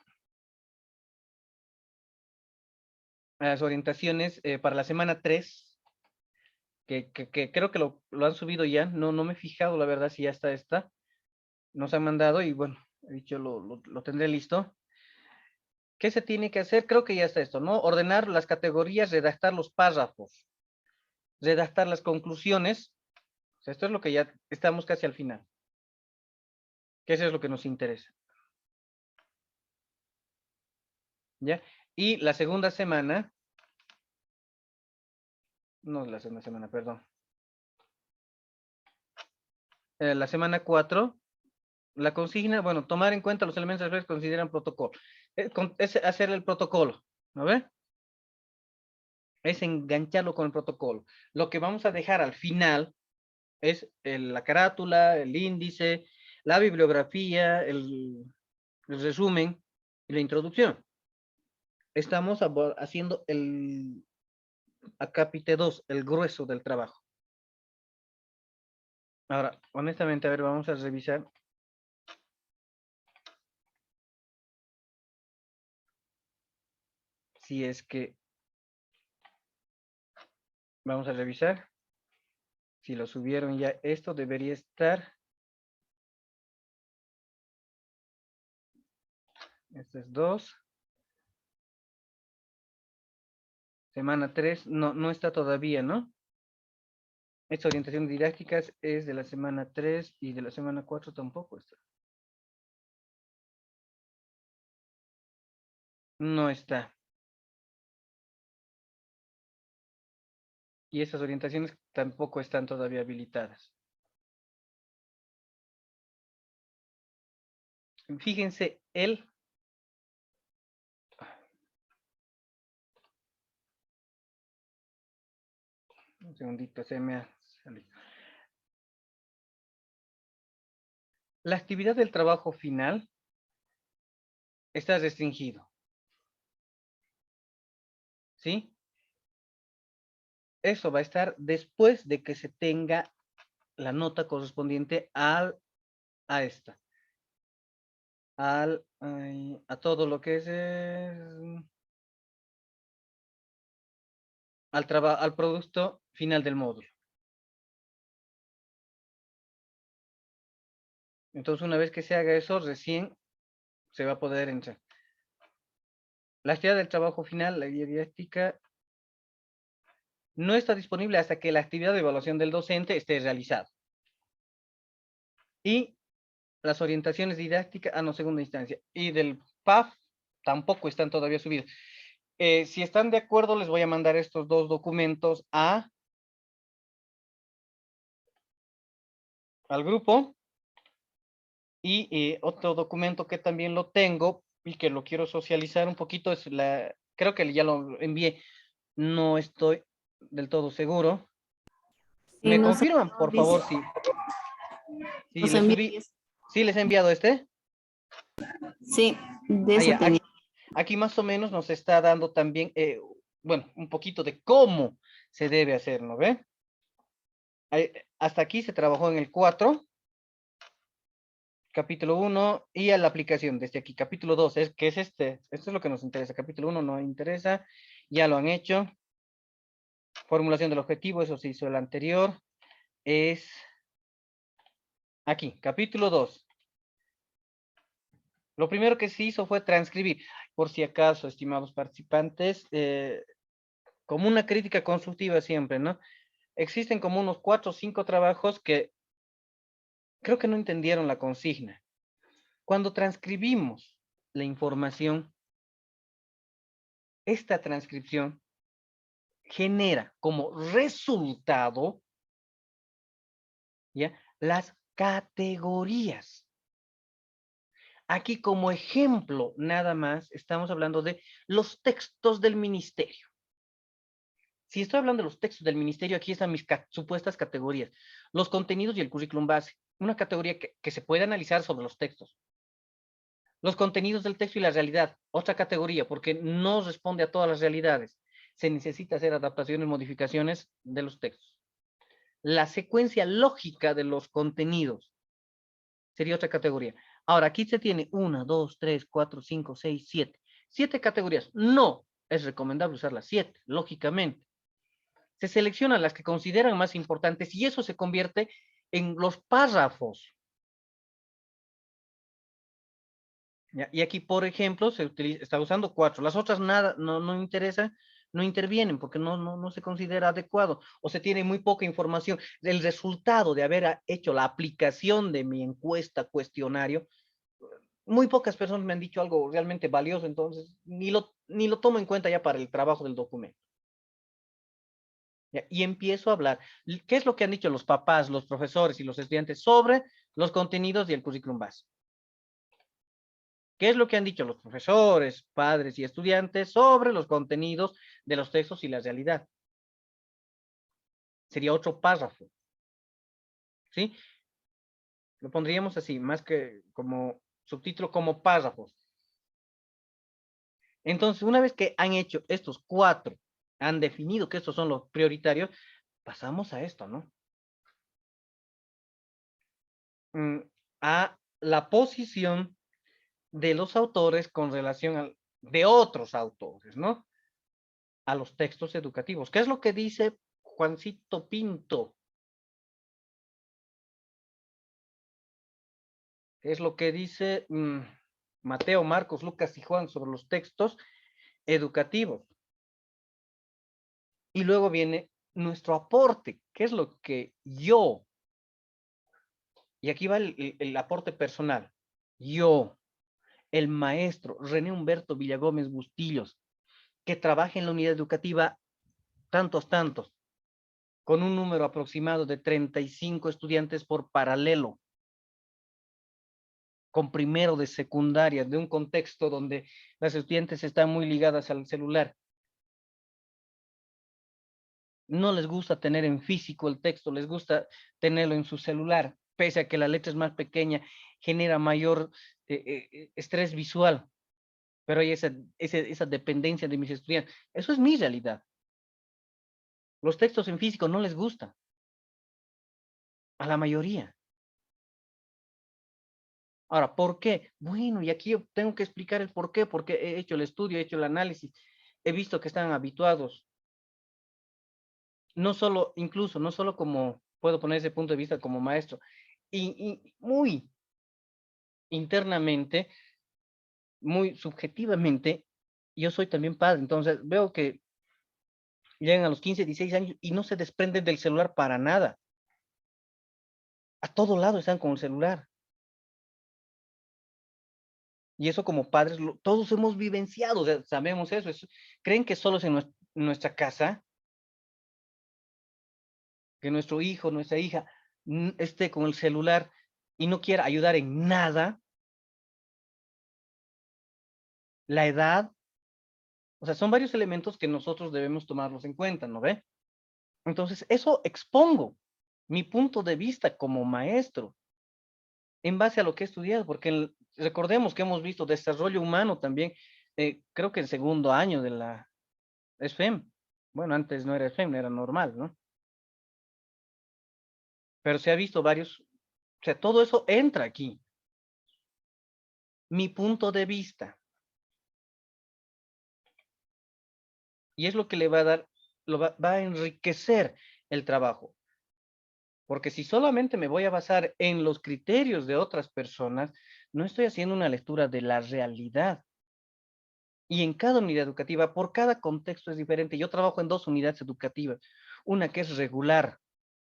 las orientaciones para la semana 3, que creo que lo han subido ya, no me he fijado la verdad si ya está esta, nos han mandado y bueno, he dicho lo tendré listo. ¿Qué se tiene que hacer? Creo que ya está esto, ¿no? Ordenar las categorías, redactar los párrafos, redactar las conclusiones. O sea, esto es lo que ya estamos casi al final, que eso es lo que nos interesa. ¿Ya? Y la segunda semana, no la segunda semana, perdón. La semana 4, la consigna, bueno, tomar en cuenta los elementos que consideran protocolo. Es hacer el protocolo, ¿no ve? Es engancharlo con el protocolo. Lo que vamos a dejar al final es la carátula, el índice, la bibliografía, el resumen y la introducción. Estamos haciendo el acápite 2, el grueso del trabajo. Ahora, honestamente, a ver, vamos a revisar. Si es que vamos a revisar. Si lo subieron ya, esto debería estar. Este es 2. Semana 3, no está todavía, ¿no? Esta orientación didáctica es de la semana 3 y de la semana 4 tampoco está. No está. Y esas orientaciones tampoco están todavía habilitadas. Fíjense, un segundito, se me ha salido. La actividad del trabajo final está restringido. ¿Sí? Eso va a estar después de que se tenga la nota correspondiente a esta. A todo lo que es al producto final del módulo. Entonces, una vez que se haga eso, recién se va a poder entrar. La actividad del trabajo final, la guía didáctica, no está disponible hasta que la actividad de evaluación del docente esté realizada. Y las orientaciones didácticas, no, segunda instancia. Y del PAF tampoco están todavía subidos. Si están de acuerdo, les voy a mandar estos dos documentos al grupo. Y otro documento que también lo tengo y que lo quiero socializar un poquito es creo que ya lo envié, no estoy del todo seguro. Sí, ¿Me confirman, por dice, favor, si nos les envía subí, si les he enviado este? Sí, de Ah, eso ya, tenía. aquí más o menos nos está dando también, bueno, un poquito de cómo se debe hacer, ¿no ve? Hasta aquí se trabajó en el 4, capítulo 1, y a la aplicación desde aquí, capítulo 2, que es esto es lo que nos interesa, capítulo 1 no interesa, ya lo han hecho, formulación del objetivo, eso se hizo el anterior, es aquí, capítulo 2. Lo primero que se hizo fue transcribir, por si acaso, estimados participantes, como una crítica constructiva siempre, ¿no? Existen como unos 4 o 5 trabajos que creo que no entendieron la consigna. Cuando transcribimos la información, esta transcripción genera como resultado, ¿ya? Las categorías. Aquí como ejemplo, nada más, estamos hablando de los textos del ministerio. Si estoy hablando de los textos del ministerio, aquí están mis supuestas categorías. Los contenidos y el currículum base. Una categoría que se puede analizar sobre los textos. Los contenidos del texto y la realidad. Otra categoría, porque no responde a todas las realidades. Se necesita hacer adaptaciones, modificaciones de los textos. La secuencia lógica de los contenidos sería otra categoría. Ahora, aquí se tiene 1, 2, 3, 4, 5, 6, 7. 7 categorías. No es recomendable usar las 7, lógicamente. Se seleccionan las que consideran más importantes y eso se convierte en los párrafos. ¿Ya? Y aquí, por ejemplo, está usando 4. Las otras nada, no interesan, no intervienen porque no se considera adecuado o se tiene muy poca información. El resultado de haber hecho la aplicación de mi encuesta, cuestionario, muy pocas personas me han dicho algo realmente valioso, entonces ni lo tomo en cuenta ya para el trabajo del documento. ¿Ya? Y empiezo a hablar. ¿Qué es lo que han dicho los papás, los profesores y los estudiantes sobre los contenidos y el currículum base? ¿Qué es lo que han dicho los profesores, padres y estudiantes sobre los contenidos de los textos y la realidad? Sería otro párrafo. ¿Sí? Lo pondríamos así, más que como subtítulo, como párrafos. Entonces, una vez que han hecho estos 4, han definido que estos son los prioritarios, pasamos a esto, ¿no? A la posición de los autores con relación de otros autores, ¿no? A los textos educativos. ¿Qué es lo que dice Juancito Pinto? ¿Qué es lo que dice Mateo, Marcos, Lucas y Juan sobre los textos educativos? Y luego viene nuestro aporte, ¿qué es lo que yo, y aquí va el aporte personal, yo, el maestro René Humberto Villagómez Bustillos, que trabaja en la unidad educativa tantos, con un número aproximado de 35 estudiantes por paralelo, con primero de secundaria, de un contexto donde las estudiantes están muy ligadas al celular. No les gusta tener en físico el texto, les gusta tenerlo en su celular, pese a que la letra es más pequeña, genera mayor estrés visual, pero hay esa dependencia de mis estudiantes. Eso es mi realidad. Los textos en físico no les gustan, a la mayoría. Ahora, ¿por qué? Bueno, y aquí yo tengo que explicar el por qué, porque he hecho el estudio, he hecho el análisis, he visto que están habituados, no solo, incluso, no solo como, puedo poner ese punto de vista como maestro, y muy internamente, muy subjetivamente, yo soy también padre, entonces veo que llegan a los 15, 16 años y no se desprenden del celular para nada. A todo lado están con el celular. Y eso como padres, todos hemos vivenciado, o sea, sabemos eso. ¿Creen que solo es en nuestra casa? Que nuestro hijo, nuestra hija esté con el celular y no quiera ayudar en nada. La edad, o sea, son varios elementos que nosotros debemos tomarlos en cuenta, ¿no ve? Entonces, eso expongo mi punto de vista como maestro en base a lo que he estudiado, porque recordemos que hemos visto desarrollo humano también, creo que en segundo año de la SFEM. Bueno, antes no era SFEM, era normal, ¿no? Pero se ha visto varios, o sea, todo eso entra aquí. Mi punto de vista. Y es lo que le va a dar, va a enriquecer el trabajo. Porque si solamente me voy a basar en los criterios de otras personas, no estoy haciendo una lectura de la realidad. Y en cada unidad educativa, por cada contexto es diferente. Yo trabajo en 2 unidades educativas. Una que es regular.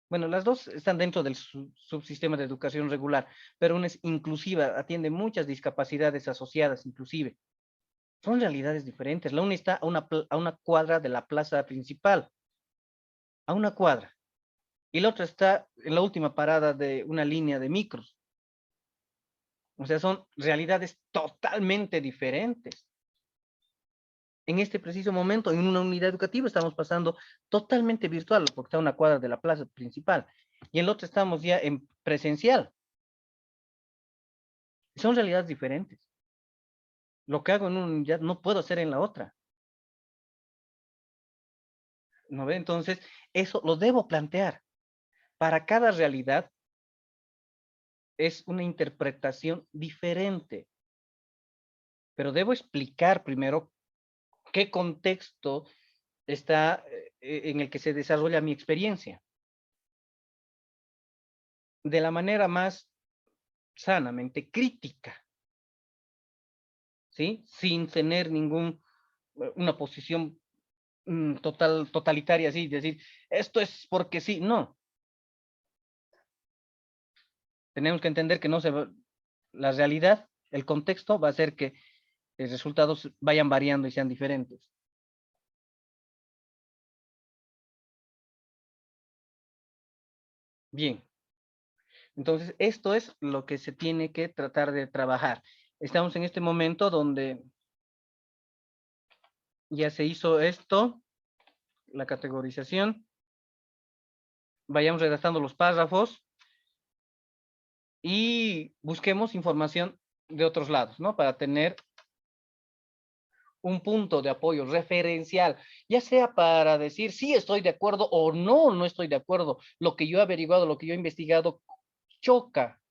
Bueno, las dos están dentro del subsistema de educación regular, pero una es inclusiva, atiende muchas discapacidades asociadas inclusive. Son realidades diferentes. La una está a una cuadra de la plaza principal, a una cuadra. Y la otra está en la última parada de una línea de micros. O sea, son realidades totalmente diferentes. En este preciso momento, en una unidad educativa, estamos pasando totalmente virtual, porque está a una cuadra de la plaza principal. Y en la otra estamos ya en presencial. Son realidades diferentes. Lo que hago en una unidad no puedo hacer en la otra. ¿No ve? Entonces, eso lo debo plantear. Para cada realidad es una interpretación diferente. Pero debo explicar primero qué contexto está en el que se desarrolla mi experiencia. De la manera más sanamente crítica, ¿sí? Sin tener una posición totalitaria, así, decir, esto es porque sí, no. Tenemos que entender que la realidad, el contexto va a hacer que los resultados vayan variando y sean diferentes. Bien, entonces esto es lo que se tiene que tratar de trabajar. Estamos en este momento donde ya se hizo esto, la categorización. Vayamos redactando los párrafos y busquemos información de otros lados, ¿no? Para tener un punto de apoyo referencial, ya sea para decir sí estoy de acuerdo o no, no estoy de acuerdo. Lo que yo he averiguado, lo que yo he investigado, choca,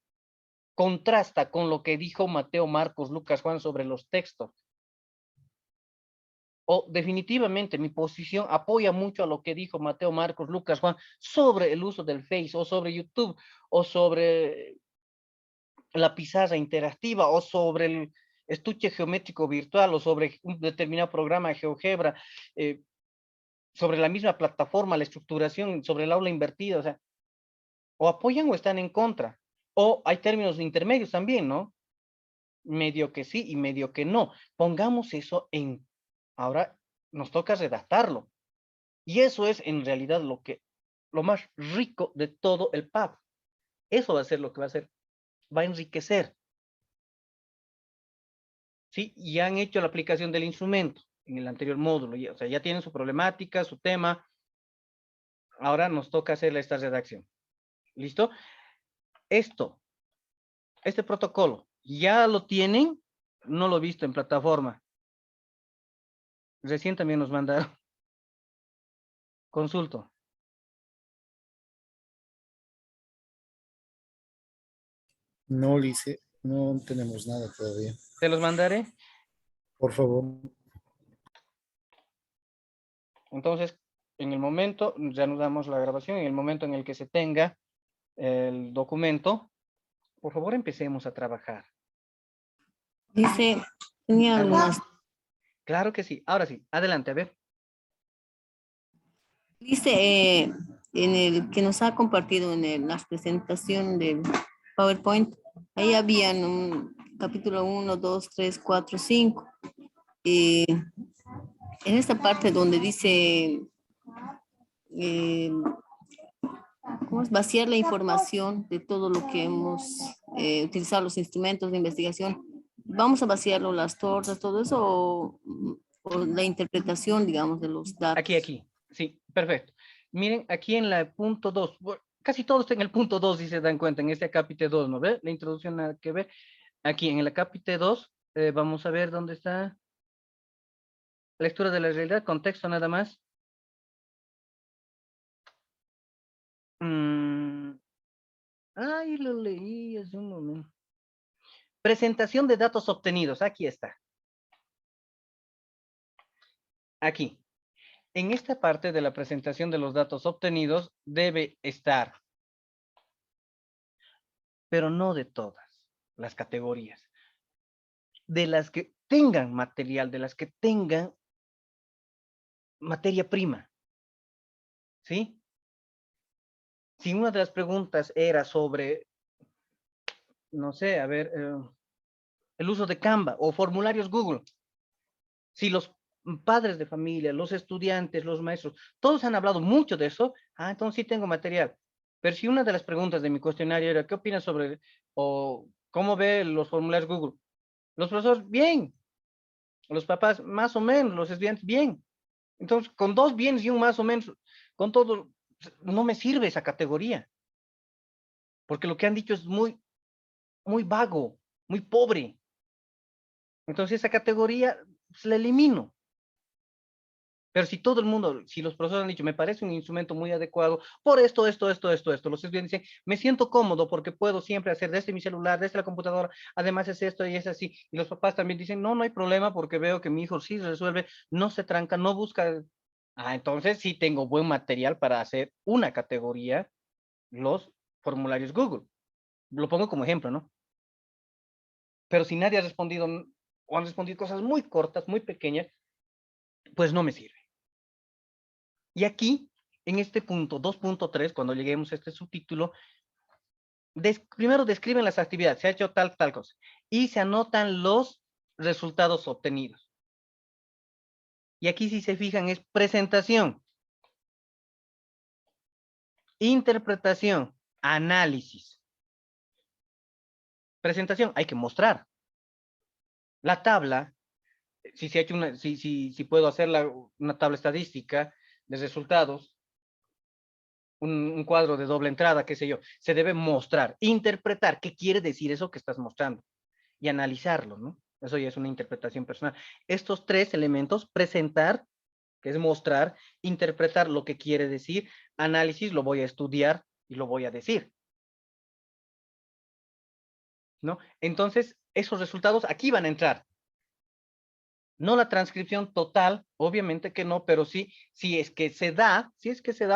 contrasta con lo que dijo Mateo, Marcos, Lucas, Juan sobre los textos. O definitivamente mi posición apoya mucho a lo que dijo Mateo, Marcos, Lucas, Juan sobre el uso del Face o sobre YouTube o sobre la pizarra interactiva o sobre el estuche geométrico virtual o sobre un determinado programa de GeoGebra, sobre la misma plataforma, la estructuración, sobre el aula invertida, o sea, o apoyan o están en contra. O hay términos intermedios también, ¿no? Medio que sí y medio que no. Pongamos eso ahora nos toca redactarlo. Y eso es en realidad lo más rico de todo el PAB. Eso va a ser lo que va a enriquecer. ¿Sí? Y han hecho la aplicación del instrumento en el anterior módulo. O sea, ya tienen su problemática, su tema. Ahora nos toca hacer esta redacción. ¿Listo? Este protocolo, ¿ya lo tienen? No lo he visto en plataforma. Recién también nos mandaron. Consulto. No, Lice, no tenemos nada todavía. ¿Te los mandaré? Por favor. Entonces, en el momento, reanudamos la grabación, en el momento en el que se tenga el documento, por favor empecemos a trabajar. Dice, tenía algunas. Claro que sí. Ahora sí, adelante, a ver. Dice, en el que nos ha compartido en la presentación del PowerPoint, ahí habían capítulo 1, 2, 3, 4, 5. En esta parte donde dice, ¿cómo es? Vaciar la información de todo lo que hemos utilizado, los instrumentos de investigación. ¿Vamos a vaciarlo, las tortas, todo eso, o la interpretación, digamos, de los datos? Aquí. Sí, perfecto. Miren, aquí en la punto 2, casi todos están en el punto 2, si se dan cuenta, en este acápite 2, ¿no ve? La introducción nada que ver. Aquí en el acápite 2, vamos a ver dónde está. Lectura de la realidad, contexto nada más. Ay, lo leí hace un momento. Presentación de datos obtenidos, aquí está. Aquí. En esta parte de la presentación de los datos obtenidos debe estar, pero no de todas las categorías. De las que tengan material, de las que tengan materia prima. ¿Sí? Si una de las preguntas era sobre, no sé, a ver, el uso de Canva o formularios Google, si los padres de familia, los estudiantes, los maestros, todos han hablado mucho de eso, entonces sí tengo material. Pero si una de las preguntas de mi cuestionario era, ¿qué opinas sobre, o cómo ve los formularios Google? Los profesores, bien. Los papás, más o menos. Los estudiantes, bien. Entonces, con 2 bienes y un más o menos, con todo, no me sirve esa categoría. Porque lo que han dicho es muy, muy vago, muy pobre. Entonces, esa categoría pues, la elimino. Pero si todo el mundo, si los profesores han dicho, me parece un instrumento muy adecuado por esto, los estudiantes dicen, me siento cómodo porque puedo siempre hacer desde mi celular, desde la computadora, además es esto y es así. Y los papás también dicen, no, no hay problema porque veo que mi hijo sí resuelve, no se tranca, no busca. Entonces sí tengo buen material para hacer una categoría, los formularios Google. Lo pongo como ejemplo, ¿no? Pero si nadie ha respondido o han respondido cosas muy cortas, muy pequeñas, pues no me sirve. Y aquí, en este punto 2.3, cuando lleguemos a este subtítulo, primero describen las actividades, se ha hecho tal cosa, y se anotan los resultados obtenidos. Y aquí, si se fijan, es presentación, interpretación, análisis. Presentación, hay que mostrar. La tabla, si se ha hecho si puedo hacer una tabla estadística de resultados, un cuadro de doble entrada, qué sé yo, se debe mostrar, interpretar qué quiere decir eso que estás mostrando y analizarlo, ¿no? Eso ya es una interpretación personal. Estos 3 elementos, presentar, que es mostrar, interpretar lo que quiere decir, análisis, lo voy a estudiar y lo voy a decir, ¿no? Entonces, esos resultados aquí van a entrar. No la transcripción total, obviamente que no, pero sí, si es que se da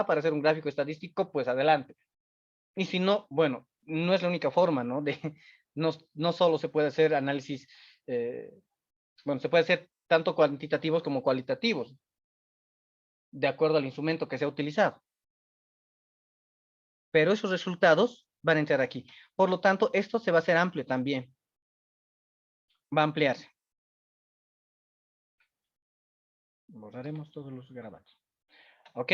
para hacer un gráfico estadístico, pues adelante. Y si no, bueno, no es la única forma, ¿no? No solo se puede hacer análisis, bueno, se puede hacer tanto cuantitativos como cualitativos, de acuerdo al instrumento que se ha utilizado. Pero esos resultados van a entrar aquí. Por lo tanto, esto se va a hacer amplio también. Va a ampliarse. Borraremos todos los grabados. ¿Ok?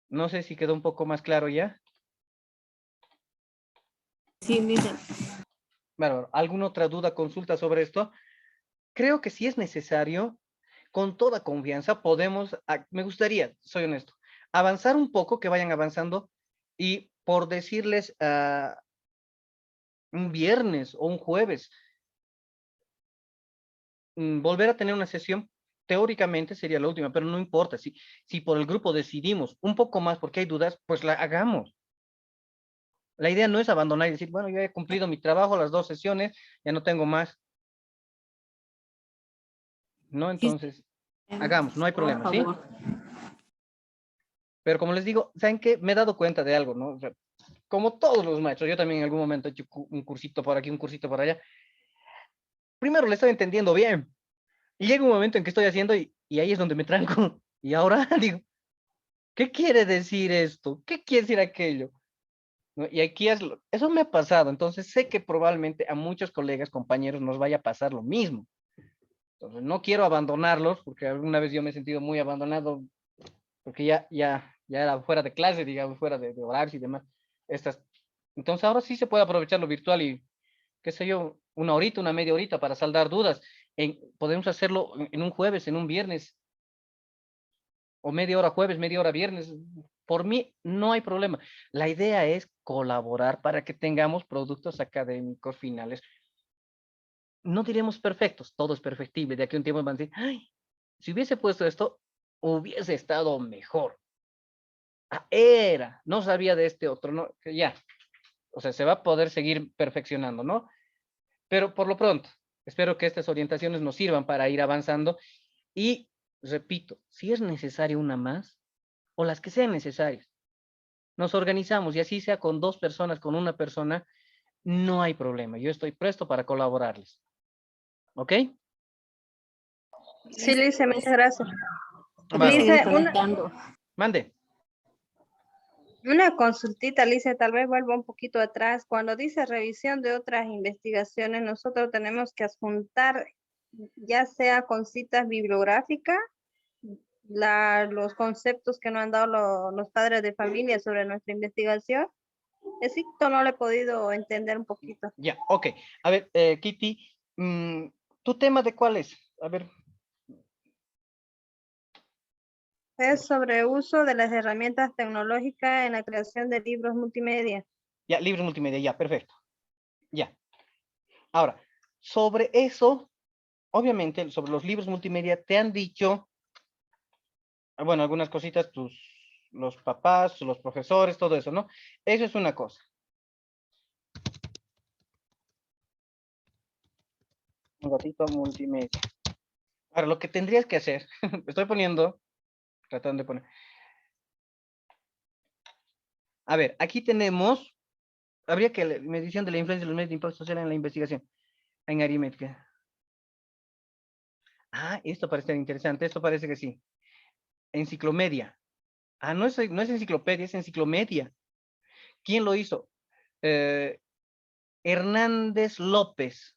No sé si quedó un poco más claro ya. Sí, dice. Bueno, ¿alguna otra duda, consulta sobre esto? Creo que si es necesario, con toda confianza, podemos, me gustaría, soy honesto, avanzar un poco, que vayan avanzando, y por decirles un viernes o un jueves, volver a tener una sesión, teóricamente sería la última, pero no importa, si por el grupo decidimos un poco más porque hay dudas, pues la hagamos. La idea no es abandonar y decir, bueno, yo he cumplido mi trabajo, las 2 sesiones, ya no tengo más. ¿No? Entonces, hagamos, no hay Por problema, ¿sí? favor. Pero como les digo, ¿saben qué? Me he dado cuenta de algo, ¿no? O sea, como todos los maestros, yo también en algún momento he hecho un cursito por aquí, un cursito por allá. Primero le estoy entendiendo bien. Y llega un momento en que estoy haciendo y ahí es donde me tranco. Y ahora digo, ¿qué quiere decir esto? ¿Qué quiere decir aquello? ¿no? Y aquí eso me ha pasado, entonces sé que probablemente a muchos colegas, compañeros, nos vaya a pasar lo mismo. Entonces no quiero abandonarlos, porque alguna vez yo me he sentido muy abandonado, porque ya era fuera de clase, digamos, fuera de horarios y demás. Estas. Entonces ahora sí se puede aprovechar lo virtual y, qué sé yo, una horita, una media horita para saldar dudas. Podemos hacerlo en un jueves, en un viernes, o media hora jueves, media hora viernes. Por mí no hay problema. La idea es colaborar para que tengamos productos académicos finales. No diremos perfectos, todo es perfectible. De aquí a un tiempo van a decir, ay, si hubiese puesto esto, hubiese estado mejor. No sabía de este otro, no, ya. O sea, se va a poder seguir perfeccionando, ¿no? Pero por lo pronto, espero que estas orientaciones nos sirvan para ir avanzando y, repito, si es necesaria una más, o las que sean necesarias, nos organizamos y así sea con 2 personas, con una persona, no hay problema. Yo estoy presto para colaborarles. ¿Ok? Sí, Lice, muchas gracias. Bárbaro. Seguir Lice, conectando. Mande. una consultita, Lice, tal vez vuelva un poquito atrás. Cuando dice revisión de otras investigaciones, nosotros tenemos que adjuntar, ya sea con citas bibliográficas, los conceptos que nos han dado los padres de familia sobre nuestra investigación. Esto no lo he podido entender un poquito. Ya, ok. A ver, Kitty, ¿tu tema de cuál es? A ver. Es sobre uso de las herramientas tecnológicas en la creación de libros multimedia. Ya, libros multimedia, ya, perfecto. Ya. Ahora, sobre eso, obviamente, sobre los libros multimedia, te han dicho, bueno, algunas cositas, los papás, los profesores, todo eso, ¿no? Eso es una cosa. Un gatito multimedia. Ahora, lo que tendrías que hacer, estoy tratando de poner. A ver, aquí tenemos, habría que medición de la influencia de los medios de impacto social en la investigación, en aritmética. Ah, esto parece interesante, esto parece que sí. Enciclomedia. Ah, no es enciclopedia, es enciclomedia. ¿Quién lo hizo? Hernández López.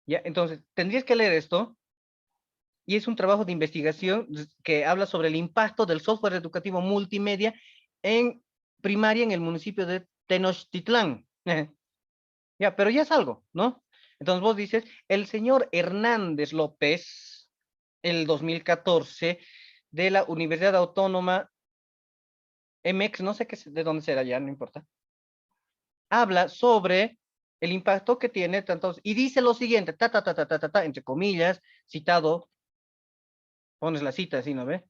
Ya, entonces, tendrías que leer esto, y es un trabajo de investigación que habla sobre el impacto del software educativo multimedia en primaria en el municipio de Tenochtitlán. Ya, pero ya es algo, ¿no? Entonces vos dices, el señor Hernández López, el 2014, de la Universidad Autónoma MX, no sé de dónde será ya, no importa, habla sobre el impacto que tiene tantos, y dice lo siguiente, entre comillas, citado, pones la cita así, ¿no ve?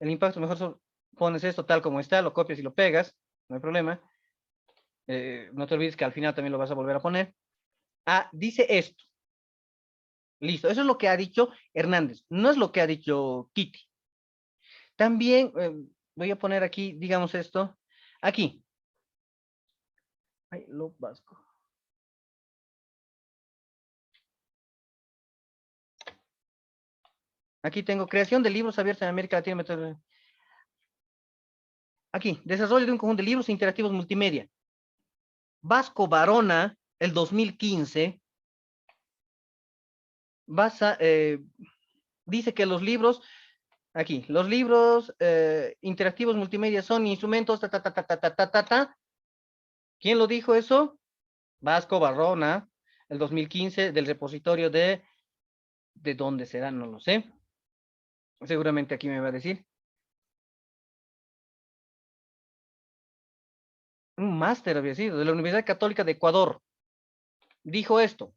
El impacto, mejor pones esto tal como está, lo copias y lo pegas, no hay problema. No te olvides que al final también lo vas a volver a poner. Ah, dice esto. Listo, eso es lo que ha dicho Hernández, no es lo que ha dicho Kitty. También voy a poner aquí, digamos esto, aquí. Ay, lo vasco. Aquí tengo creación de libros abiertos en América Latina. Aquí, desarrollo de un conjunto de libros interactivos multimedia. Vasco Barona, el 2015, dice que los libros, aquí, los libros interactivos multimedia son instrumentos, ¿Quién lo dijo eso? Vasco Barona, el 2015, del repositorio ¿de dónde será? No lo sé. Seguramente aquí me va a decir. Un máster había sido, de la Universidad Católica de Ecuador. Dijo esto.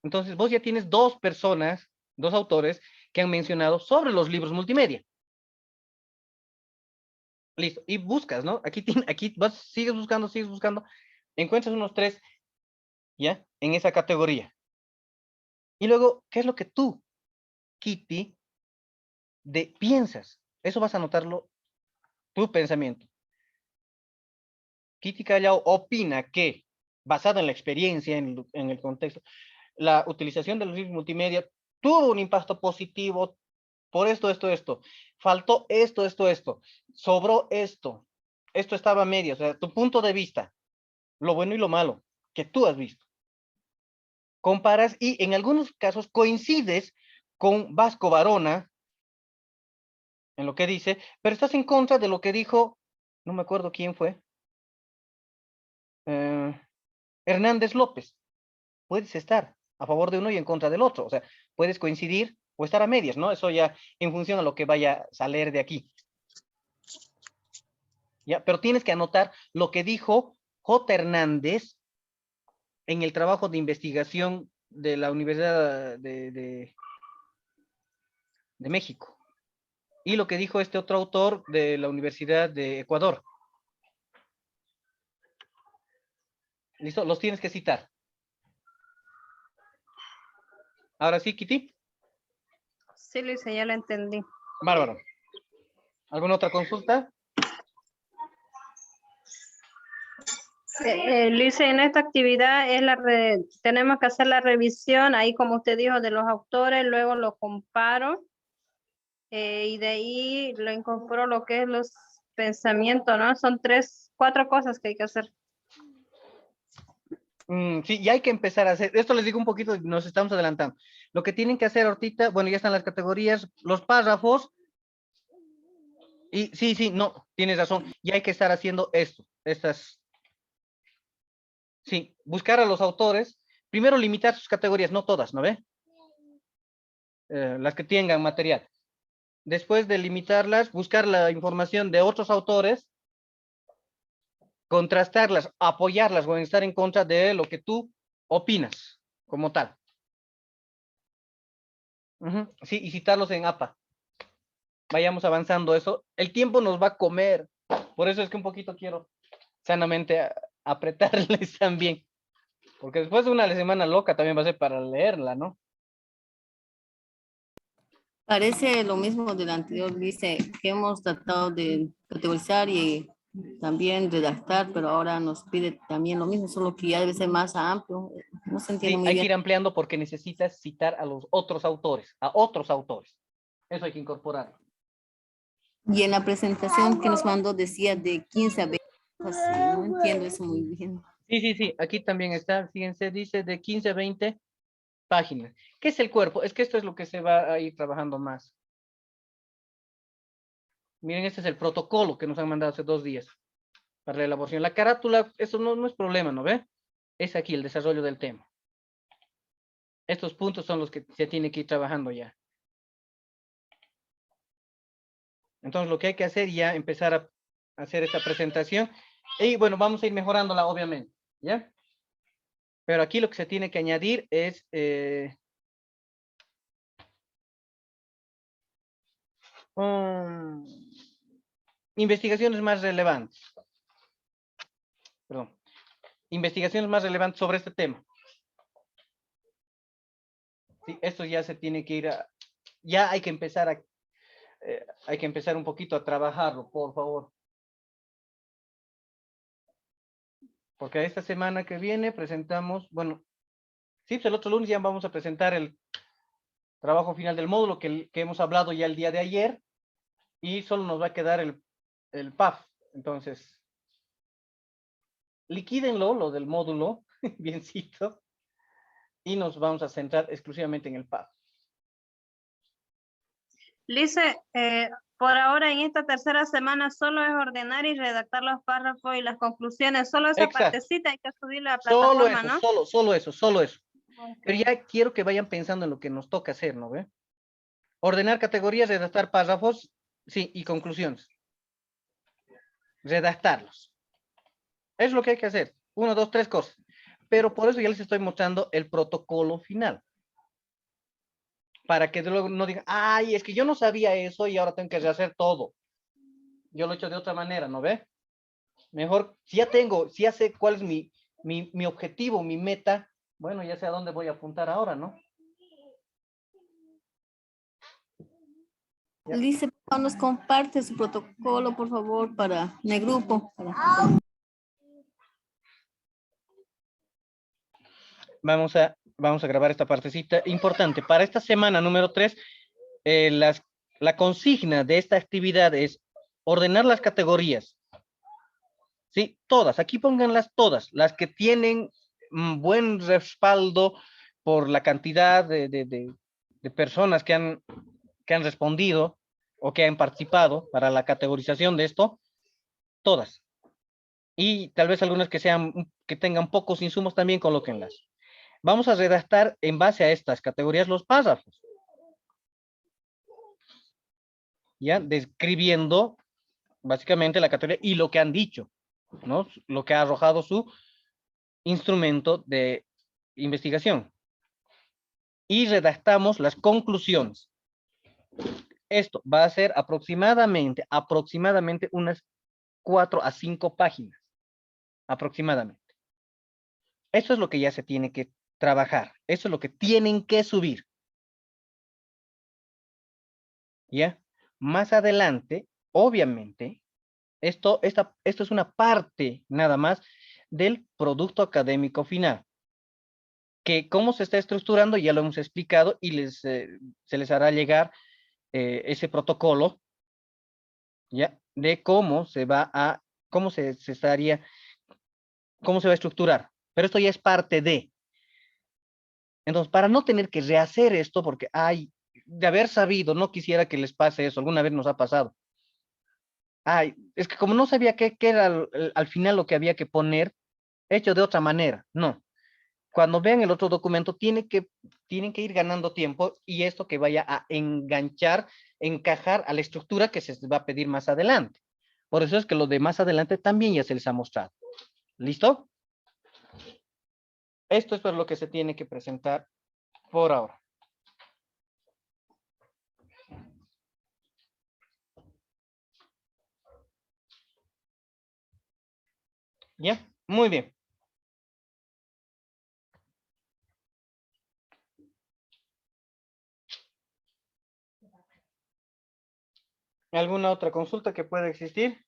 Entonces, vos ya tienes 2 personas, 2 autores, que han mencionado sobre los libros multimedia. Listo. Y buscas, ¿no? Aquí sigues buscando, encuentras unos 3, ¿ya? En esa categoría. Y luego, ¿qué es lo que tú, Kitty, piensas? Eso vas a anotarlo, tu pensamiento. Kitty Callao opina que, basado en la experiencia, en el contexto, la utilización de los libros multimedia tuvo un impacto positivo por esto. Faltó esto. Sobró esto. Esto estaba a medio. O sea, tu punto de vista, lo bueno y lo malo, que tú has visto. Comparas y en algunos casos coincides con Vasco Varona en lo que dice, pero estás en contra de lo que dijo, no me acuerdo quién fue, Hernández López. Puedes estar a favor de uno y en contra del otro. O sea, puedes coincidir o estar a medias, ¿no? Eso ya en función a lo que vaya a salir de aquí. ¿Ya? Pero tienes que anotar lo que dijo J. Hernández en el trabajo de investigación de la Universidad de México. Y lo que dijo este otro autor de la Universidad de Ecuador. ¿Listo? Los tienes que citar. Ahora sí, Kitty. Sí, Luis, ya lo entendí. Bárbaro. ¿Alguna otra consulta? Luis, en esta actividad es tenemos que hacer la revisión, ahí como usted dijo, de los autores, luego lo comparo y de ahí lo incorporo lo que es los pensamientos, ¿no? Son 4 cosas que hay que hacer. Sí, y hay que empezar a hacer, esto les digo un poquito, nos estamos adelantando. Lo que tienen que hacer ahorita, bueno, ya están las categorías, los párrafos, y sí, no, tienes razón, y hay que estar haciendo sí, buscar a los autores, primero limitar sus categorías, no todas, ¿no ve? Las que tengan material. Después de limitarlas, buscar la información de otros autores, contrastarlas, apoyarlas o estar en contra de lo que tú opinas como tal. Sí, y citarlos en APA. Vayamos avanzando eso. El tiempo nos va a comer. Por eso es que un poquito quiero sanamente apretarles también. Porque después de una semana loca también va a ser para leerla, ¿no? Parece lo mismo del anterior, dice que hemos tratado de categorizar y también redactar, pero ahora nos pide también lo mismo, solo que ya debe ser más amplio. No se entiende Sí, muy hay que bien. ir ampliando porque necesitas citar a los otros autores, a otros autores. Eso hay que incorporar. Y en la presentación que nos mandó decía de 15 a 20. Así, no entiendo eso muy bien. Sí, aquí también está, fíjense, dice de 15 a 20 páginas. ¿Qué es el cuerpo? Es que esto es lo que se va a ir trabajando más. Miren, este es el protocolo que nos han mandado hace 2 días para la elaboración. La carátula, eso no es problema, ¿no ve? Es aquí el desarrollo del tema. Estos puntos son los que se tiene que ir trabajando ya. Entonces, lo que hay que hacer ya, empezar a hacer esta presentación. Y bueno, vamos a ir mejorándola, obviamente, ¿ya? Pero aquí lo que se tiene que añadir es... investigaciones más relevantes. Perdón. Investigaciones más relevantes sobre este tema. Sí, esto ya se tiene que ir a... Ya hay que empezar hay que empezar un poquito a trabajarlo, por favor. Porque esta semana que viene presentamos, bueno, sí, pues el otro lunes ya vamos a presentar el trabajo final del módulo que hemos hablado ya el día de ayer y solo nos va a quedar el PAF. Entonces, liquídenlo, lo del módulo, biencito, y nos vamos a centrar exclusivamente en el PAF. Lice, por ahora en esta tercera semana solo es ordenar y redactar los párrafos y las conclusiones. Solo esa Exacto. partecita hay que subirla a la Solo plataforma, eso, ¿no? solo eso. Ok. Pero ya quiero que vayan pensando en lo que nos toca hacer, ¿no ve? Ordenar categorías, redactar párrafos, sí, y conclusiones. Redactarlos. Es lo que hay que hacer. 1, 2, 3 cosas. Pero por eso ya les estoy mostrando el protocolo final. Para que luego no digan, ay, es que yo no sabía eso y ahora tengo que rehacer todo. Yo lo he hecho de otra manera, ¿no ve? Mejor, si ya sé cuál es mi objetivo, mi meta, bueno, ya sé a dónde voy a apuntar ahora, ¿no? Ya. Dice, nos comparte su protocolo, por favor, para en el grupo. Vamos a grabar esta partecita importante. Para esta semana número 3, las La consigna de esta actividad es ordenar las categorías. Sí, todas, aquí pónganlas todas, las que tienen buen respaldo por la cantidad de personas que han respondido o que han participado para la categorización de esto, todas. Y tal vez algunas que tengan pocos insumos también colóquenlas. Vamos a redactar en base a estas categorías los párrafos. Ya, describiendo básicamente la categoría y lo que han dicho, ¿no? Lo que ha arrojado su instrumento de investigación. Y redactamos las conclusiones. Esto va a ser aproximadamente unas 4 a 5 páginas. Aproximadamente. Eso es lo que ya se tiene que trabajar. Eso es lo que tienen que subir. ¿Ya? Más adelante, obviamente, esto es una parte nada más del producto académico final. Que cómo se está estructurando, ya lo hemos explicado y se les hará llegar ese protocolo, ¿ya? De cómo se va a, cómo se va a estructurar. Pero esto ya es parte de. Entonces, para no tener que rehacer esto, porque ay, de haber sabido, no quisiera que les pase eso, alguna vez nos ha pasado. Ay, es que como no sabía qué era al final lo que había que poner, hecho de otra manera. No. Cuando vean el otro documento, tienen que ir ganando tiempo y esto que vaya a encajar a la estructura que se va a pedir más adelante. Por eso es que lo de más adelante también ya se les ha mostrado. ¿Listo? Esto es lo que se tiene que presentar por ahora. ¿Ya? Muy bien. ¿Alguna otra consulta que pueda existir?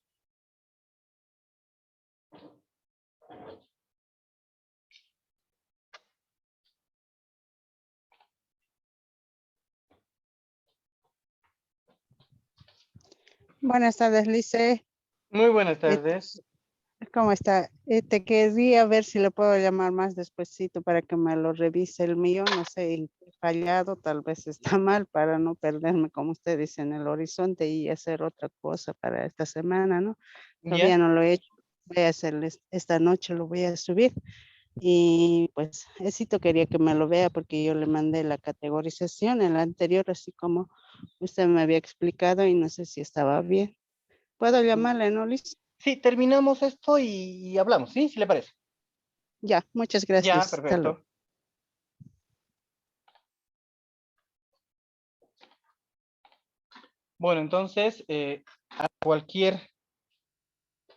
Buenas tardes, Lice. Muy buenas Eh, tardes. ¿Cómo está? Te quería ver si le puedo llamar más despuesito para que me lo revise el mío. No sé, he fallado, tal vez está mal para no perderme, como usted dice, en el horizonte y hacer otra cosa para esta semana, ¿no? Todavía ¿Ya? no lo he hecho. Voy a hacerles, esta noche lo voy a subir. Y pues, Esito quería que me lo vea porque yo le mandé la categorización en la anterior, así como usted me había explicado y no sé si estaba bien. ¿Puedo llamarle, no, Liz? Sí, terminamos esto y hablamos, ¿sí? Si le parece. Ya, muchas Ya, gracias. Hasta luego. perfecto. Bueno, entonces, a cualquier